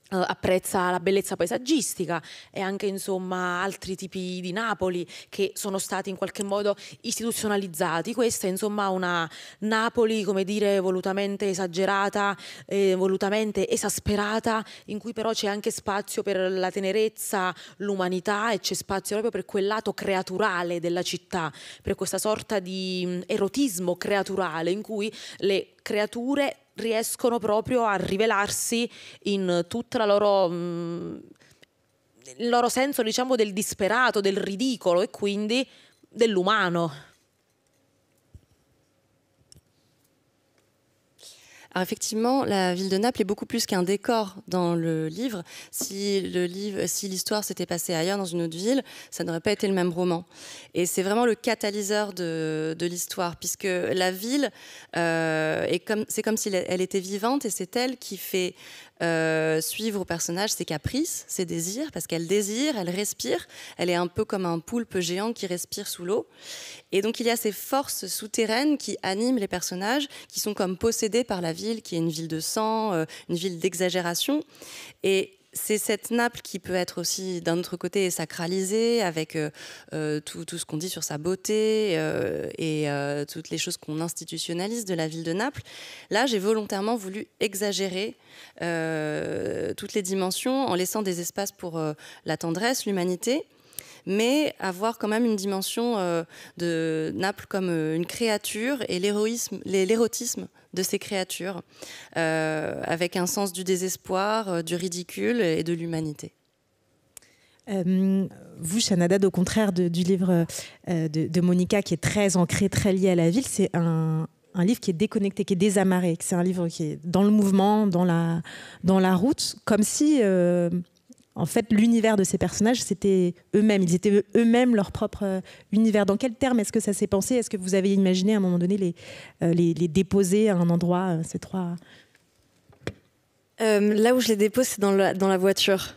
apprezza la bellezza paesaggistica, e anche insomma altri tipi di Napoli che sono stati in qualche modo istituzionalizzati. Questa è insomma una Napoli, come dire, volutamente esagerata, volutamente esasperata, in cui però c'è anche spazio per la tenerezza, l'umanità, e c'è spazio proprio per quel lato creaturale della città, per questa sorta di erotismo creaturale in cui le creature riescono proprio a rivelarsi in tutta la loro il loro senso, diciamo, del disperato, del ridicolo e quindi dell'umano. Alors effectivement, la ville de Naples est beaucoup plus qu'un décor dans le livre. Si l'histoire s'était passée ailleurs, dans une autre ville, ça n'aurait pas été le même roman. Et c'est vraiment le catalyseur de l'histoire, puisque la ville, c'est comme si elle était vivante, et c'est elle qui fait suivre au personnage ses caprices, ses désirs, parce qu'elle désire, elle respire, elle est un peu comme un poulpe géant qui respire sous l'eau. Et donc il y a ces forces souterraines qui animent les personnages, qui sont comme possédés par la ville, qui est une ville de sang, une ville d'exagération. Et c'est cette Naples qui peut être aussi, d'un autre côté, sacralisée, avec tout ce qu'on dit sur sa beauté et toutes les choses qu'on institutionnalise de la ville de Naples. Là, j'ai volontairement voulu exagérer toutes les dimensions en laissant des espaces pour la tendresse, l'humanité, mais avoir quand même une dimension de Naples comme une créature et l'érotisme de ces créatures, avec un sens du désespoir, du ridicule et de l'humanité. Vous, Shanadad, au contraire du livre de Monica, qui est très ancré, très lié à la ville, c'est un livre qui est déconnecté, qui est désamarré. C'est un livre qui est dans le mouvement, dans la route, comme si... en fait, l'univers de ces personnages, c'était eux-mêmes. Ils étaient eux-mêmes leur propre univers. Dans quel terme est-ce que ça s'est pensé? Est-ce que vous avez imaginé à un moment donné les déposer à un endroit, ces trois? Là où je les dépose, c'est dans la voiture.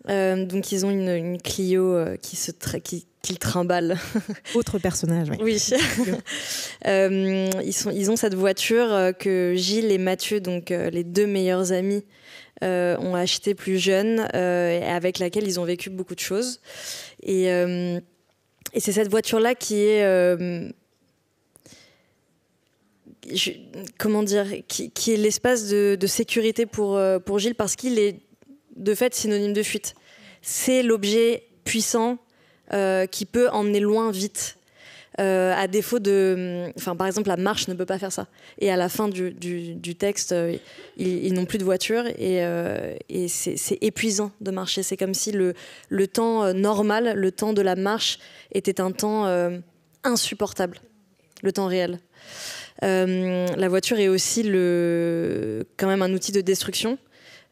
Donc, ils ont une Clio qu'ils trimballent. Autre personnage, oui. Ils ont cette voiture que Gilles et Mathieu, donc les deux meilleurs amis, ont acheté plus jeunes, avec laquelle ils ont vécu beaucoup de choses. Et c'est cette voiture-là qui est... qui est l'espace de sécurité pour Gilles, parce qu'il est de fait synonyme de fuite. C'est l'objet puissant qui peut emmener loin vite. À défaut de... par exemple, la marche ne peut pas faire ça. Et à la fin du texte, ils n'ont plus de voiture, et c'est épuisant de marcher. C'est comme si le temps normal, le temps de la marche, était un temps insupportable, le temps réel. La voiture est aussi quand même un outil de destruction.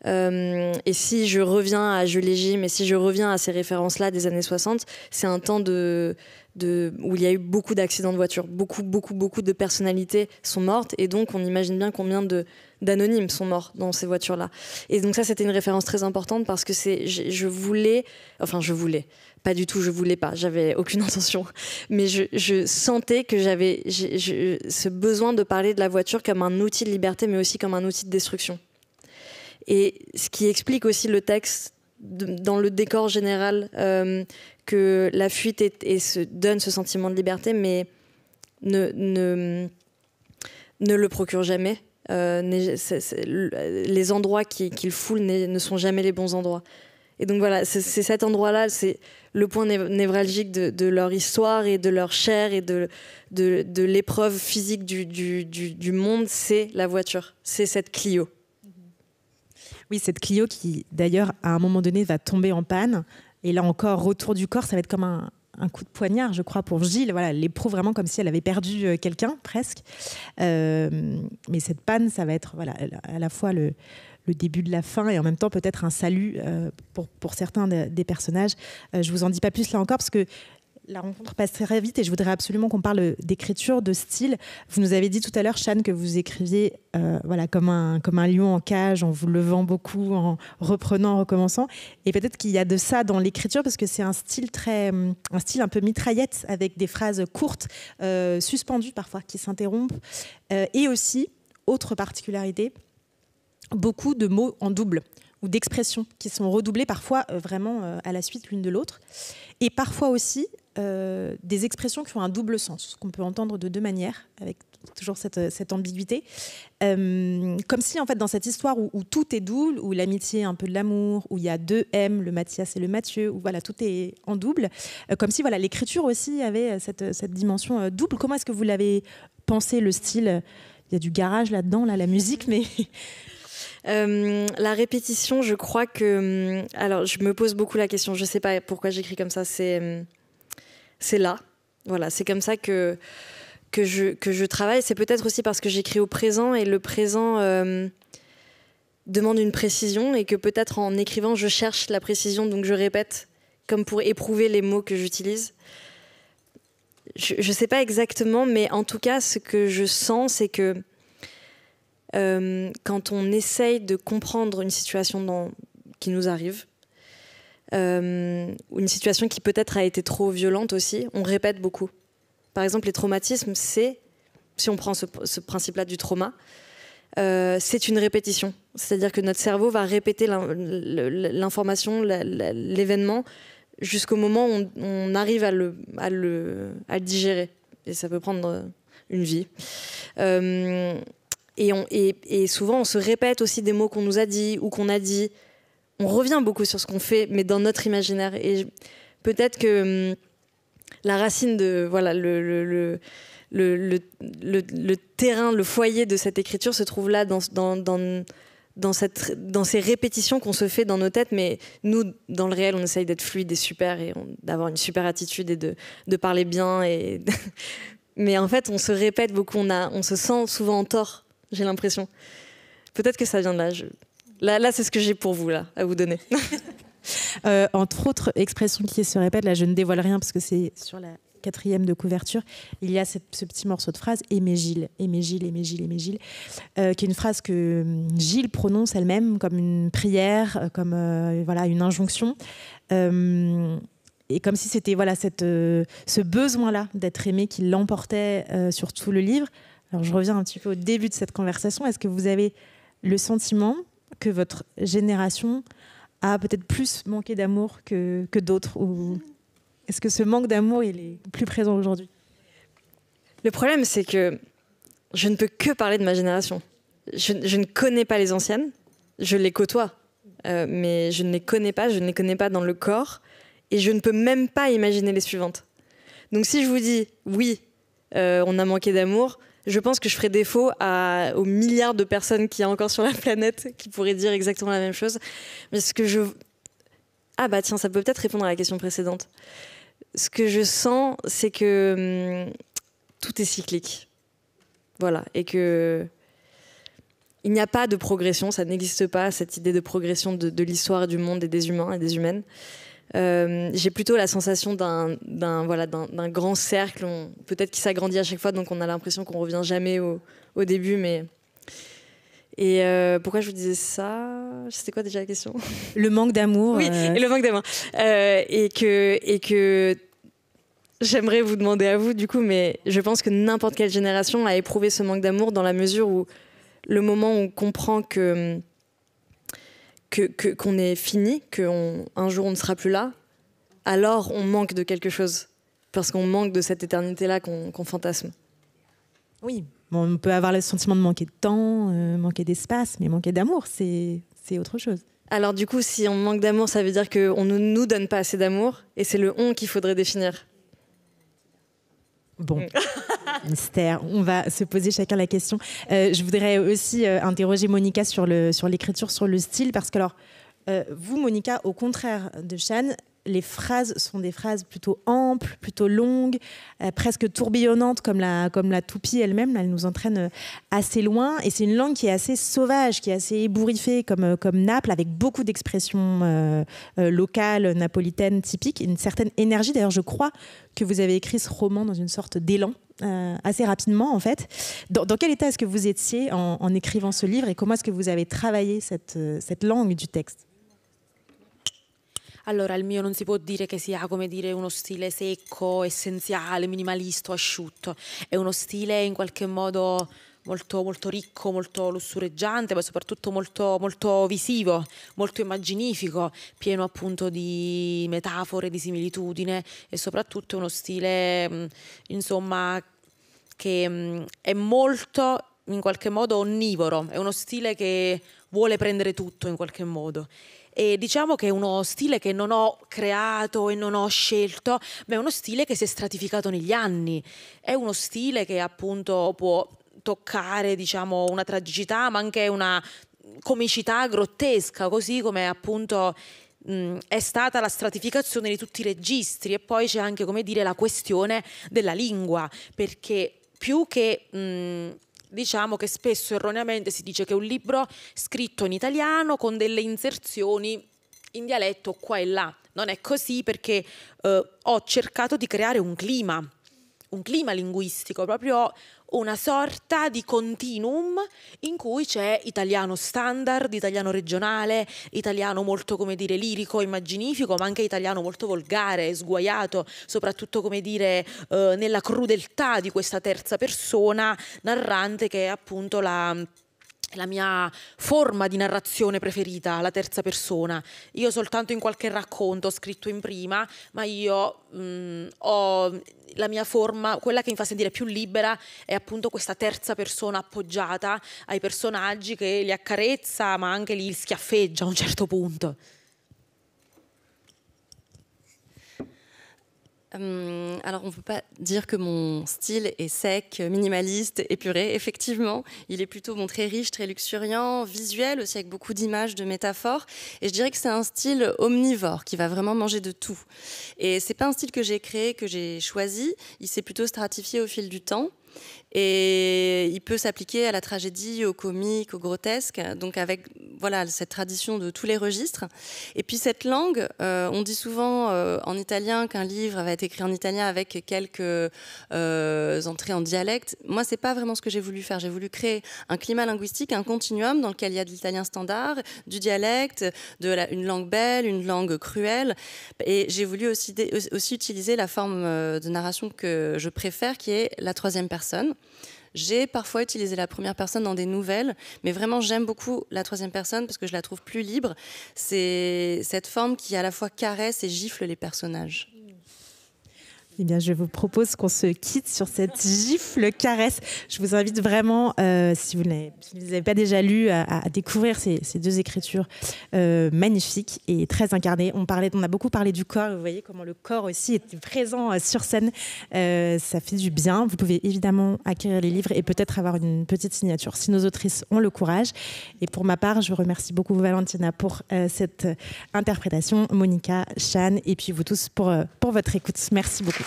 Et si je reviens à Jules et Jim, et si je reviens à ces références-là des années 60, c'est un temps où il y a eu beaucoup d'accidents de voiture. Beaucoup de personnalités sont mortes, et donc on imagine bien combien d'anonymes sont morts dans ces voitures-là. Et donc ça, c'était une référence très importante, parce que je voulais, pas du tout, je voulais pas, j'avais aucune intention, mais je sentais que j'avais ce besoin de parler de la voiture comme un outil de liberté, mais aussi comme un outil de destruction. Et ce qui explique aussi le texte, dans le décor général, que la fuite donne ce sentiment de liberté, mais ne le procure jamais. Les endroits qu'il foule ne sont jamais les bons endroits. Et donc voilà, c'est cet endroit-là, c'est le point névralgique de leur histoire et de leur chair et de l'épreuve physique du monde, c'est la voiture, c'est cette Clio. Oui, cette Clio qui, d'ailleurs, à un moment donné, va tomber en panne. Et là encore, retour du corps, ça va être comme un coup de poignard, je crois, pour Gilles. Voilà, elle l'éprouve vraiment comme si elle avait perdu quelqu'un, presque. Mais cette panne, ça va être à la fois le début de la fin, et en même temps peut-être un salut pour certains des personnages. Je vous en dis pas plus là encore, parce que la rencontre passe très vite et je voudrais absolument qu'on parle d'écriture, de style. Vous nous avez dit tout à l'heure, Siân, que vous écriviez comme un lion en cage, en vous levant beaucoup, en reprenant, en recommençant. Et peut-être qu'il y a de ça dans l'écriture parce que c'est un style un peu mitraillette avec des phrases courtes, suspendues parfois, qui s'interrompent. Et aussi, autre particularité, beaucoup de mots en double ou d'expressions qui sont redoublées parfois vraiment à la suite l'une de l'autre. Et parfois aussi des expressions qui ont un double sens, qu'on peut entendre de deux manières, avec toujours cette ambiguïté. Comme si, en fait, dans cette histoire où tout est double, où l'amitié est un peu de l'amour, où il y a deux M, le Mathias et le Mathieu, où voilà, tout est en double, comme si voilà, l'écriture aussi avait cette dimension double. Comment est-ce que vous l'avez pensé, le style ? Il y a du garage là-dedans, là, la musique, mais... La répétition, je crois que... Alors, je me pose beaucoup la question. Je ne sais pas pourquoi j'écris comme ça. C'est là. Voilà, c'est comme ça que je travaille. C'est peut-être aussi parce que j'écris au présent et le présent demande une précision et que peut-être en écrivant, je cherche la précision, donc je répète comme pour éprouver les mots que j'utilise. Je ne sais pas exactement, mais en tout cas, ce que je sens, c'est que quand on essaye de comprendre une situation qui nous arrive, ou une situation qui peut-être a été trop violente aussi, on répète beaucoup. Par exemple, les traumatismes, si on prend ce principe-là du trauma, c'est une répétition. C'est-à-dire que notre cerveau va répéter l'information, l'événement, jusqu'au moment où on arrive à le digérer. Et ça peut prendre une vie. Et souvent, on se répète aussi des mots qu'on nous a dit ou qu'on a dit. On revient beaucoup sur ce qu'on fait, mais dans notre imaginaire. Et peut-être que la racine de le terrain, le foyer de cette écriture se trouve là dans ces répétitions qu'on se fait dans nos têtes. Mais nous, dans le réel, on essaye d'être fluide et super et d'avoir une super attitude et de parler bien. Mais en fait, on se répète beaucoup. On se sent souvent en tort. J'ai l'impression. Peut-être que ça vient de là. Là, c'est ce que j'ai pour vous, là, à vous donner. Entre autres expressions qui se répètent, là, je ne dévoile rien parce que c'est sur la 4e de couverture. Il y a ce petit morceau de phrase « Aimez Gilles, aimez Gilles, aimez Gilles, aimez Gilles », qui est une phrase que Gilles prononce elle-même comme une prière, comme une injonction. Et comme si c'était ce besoin-là d'être aimé qui l'emportait sur tout le livre. Alors, je reviens un petit peu au début de cette conversation. Est-ce que vous avez le sentiment que votre génération a peut-être plus manqué d'amour que d'autres, ou est-ce que ce manque d'amour il est plus présent aujourd'hui ? Le problème, c'est que je ne peux que parler de ma génération. Je ne connais pas les anciennes, je les côtoie, mais je ne les connais pas, je ne les connais pas dans le corps, et je ne peux même pas imaginer les suivantes. Donc si je vous dis oui, on a manqué d'amour, je pense que je ferais défaut aux milliards de personnes qu'il y a encore sur la planète qui pourraient dire exactement la même chose. Mais ce que Ah bah tiens, ça peut peut-être répondre à la question précédente. Ce que je sens, c'est que tout est cyclique. Voilà. Et que il n'y a pas de progression, ça n'existe pas, cette idée de progression de l'histoire du monde et des humains et des humaines. J'ai plutôt la sensation d'un grand cercle, peut-être qui s'agrandit à chaque fois, donc on a l'impression qu'on revient jamais au début. Et pourquoi je vous disais ça ? C'était quoi déjà la question ? Le manque d'amour. Oui, et le manque d'amour. Et que j'aimerais vous demander à vous, du coup, mais je pense que n'importe quelle génération a éprouvé ce manque d'amour dans la mesure où le moment où on comprend qu'on est fini, qu'un jour on ne sera plus là, alors on manque de quelque chose. Parce qu'on manque de cette éternité-là qu'on fantasme. Oui, on peut avoir le sentiment de manquer de temps, manquer d'espace, mais manquer d'amour, c'est autre chose. Alors du coup, si on manque d'amour, ça veut dire qu'on ne nous donne pas assez d'amour, et c'est le « on » qu'il faudrait définir. Bon, mystère. On va se poser chacun la question. Je voudrais aussi interroger Monica sur l'écriture, sur le style, parce que alors, vous, Monica, au contraire de Siân, les phrases sont des phrases plutôt amples, plutôt longues, presque tourbillonnantes comme la toupie elle-même. Elle nous entraîne assez loin. Et c'est une langue qui est assez sauvage, qui est assez ébouriffée comme Naples, avec beaucoup d'expressions locales, napolitaines, typiques, une certaine énergie. D'ailleurs, je crois que vous avez écrit ce roman dans une sorte d'élan, assez rapidement en fait. Dans quel état est-ce que vous étiez en écrivant ce livre et comment est-ce que vous avez travaillé cette langue du texte? Allora, il mio non si può dire che sia, come dire, uno stile secco, essenziale, minimalista, asciutto. È uno stile in qualche modo molto, molto ricco, molto lussureggiante, ma soprattutto molto, molto visivo, molto immaginifico, pieno appunto di metafore, di similitudine e soprattutto uno stile, insomma, che è molto in qualche modo onnivoro, è uno stile che vuole prendere tutto in qualche modo. E diciamo che è uno stile che non ho creato e non ho scelto, ma è uno stile che si è stratificato negli anni. È uno stile che appunto può toccare, diciamo, una tragicità, ma anche una comicità grottesca, così come appunto è stata la stratificazione di tutti i registri. E poi c'è anche, come dire, la questione della lingua, perché più che diciamo che spesso erroneamente si dice che è un libro scritto in italiano con delle inserzioni in dialetto qua e là. Non è così, perché ho cercato di creare un clima linguistico, proprio una sorta di continuum in cui c'è italiano standard, italiano regionale, italiano molto, come dire, lirico, immaginifico, ma anche italiano molto volgare, sguaiato, soprattutto, come dire, nella crudeltà di questa terza persona narrante, che è appunto la mia forma di narrazione preferita, la terza persona. Io soltanto in qualche racconto ho scritto in prima, ma io ho la mia forma, quella che mi fa sentire più libera, è appunto questa terza persona appoggiata ai personaggi, che li accarezza ma anche li schiaffeggia a un certo punto. Alors, on ne peut pas dire que mon style est sec, minimaliste, épuré. Effectivement, il est plutôt très riche, très luxuriant, visuel aussi, avec beaucoup d'images, de métaphores. Et je dirais que c'est un style omnivore qui va vraiment manger de tout. Et c'est pas un style que j'ai créé, que j'ai choisi. Il s'est plutôt stratifié au fil du temps. Et il peut s'appliquer à la tragédie, au comique, au grotesque, donc avec voilà, cette tradition de tous les registres. Et puis cette langue, on dit souvent en italien qu'un livre va être écrit en italien avec quelques entrées en dialecte. Moi, c'est pas vraiment ce que j'ai voulu faire. J'ai voulu créer un climat linguistique, un continuum dans lequel il y a de l'italien standard, du dialecte, une langue belle, une langue cruelle. Et j'ai voulu aussi utiliser la forme de narration que je préfère, qui est la troisième personne. J'ai parfois utilisé la première personne dans des nouvelles, mais vraiment j'aime beaucoup la troisième personne parce que je la trouve plus libre. C'est cette forme qui à la fois caresse et gifle les personnages. Eh bien, je vous propose qu'on se quitte sur cette gifle caresse. Je vous invite vraiment, si vous ne les avez pas déjà lus, à découvrir ces deux écritures magnifiques et très incarnées. On a beaucoup parlé du corps. Vous voyez comment le corps aussi est présent sur scène. Ça fait du bien. Vous pouvez évidemment acquérir les livres et peut-être avoir une petite signature si nos autrices ont le courage. Et pour ma part, je remercie beaucoup Valentina pour cette interprétation, Monica, Shan et puis vous tous pour votre écoute. Merci beaucoup.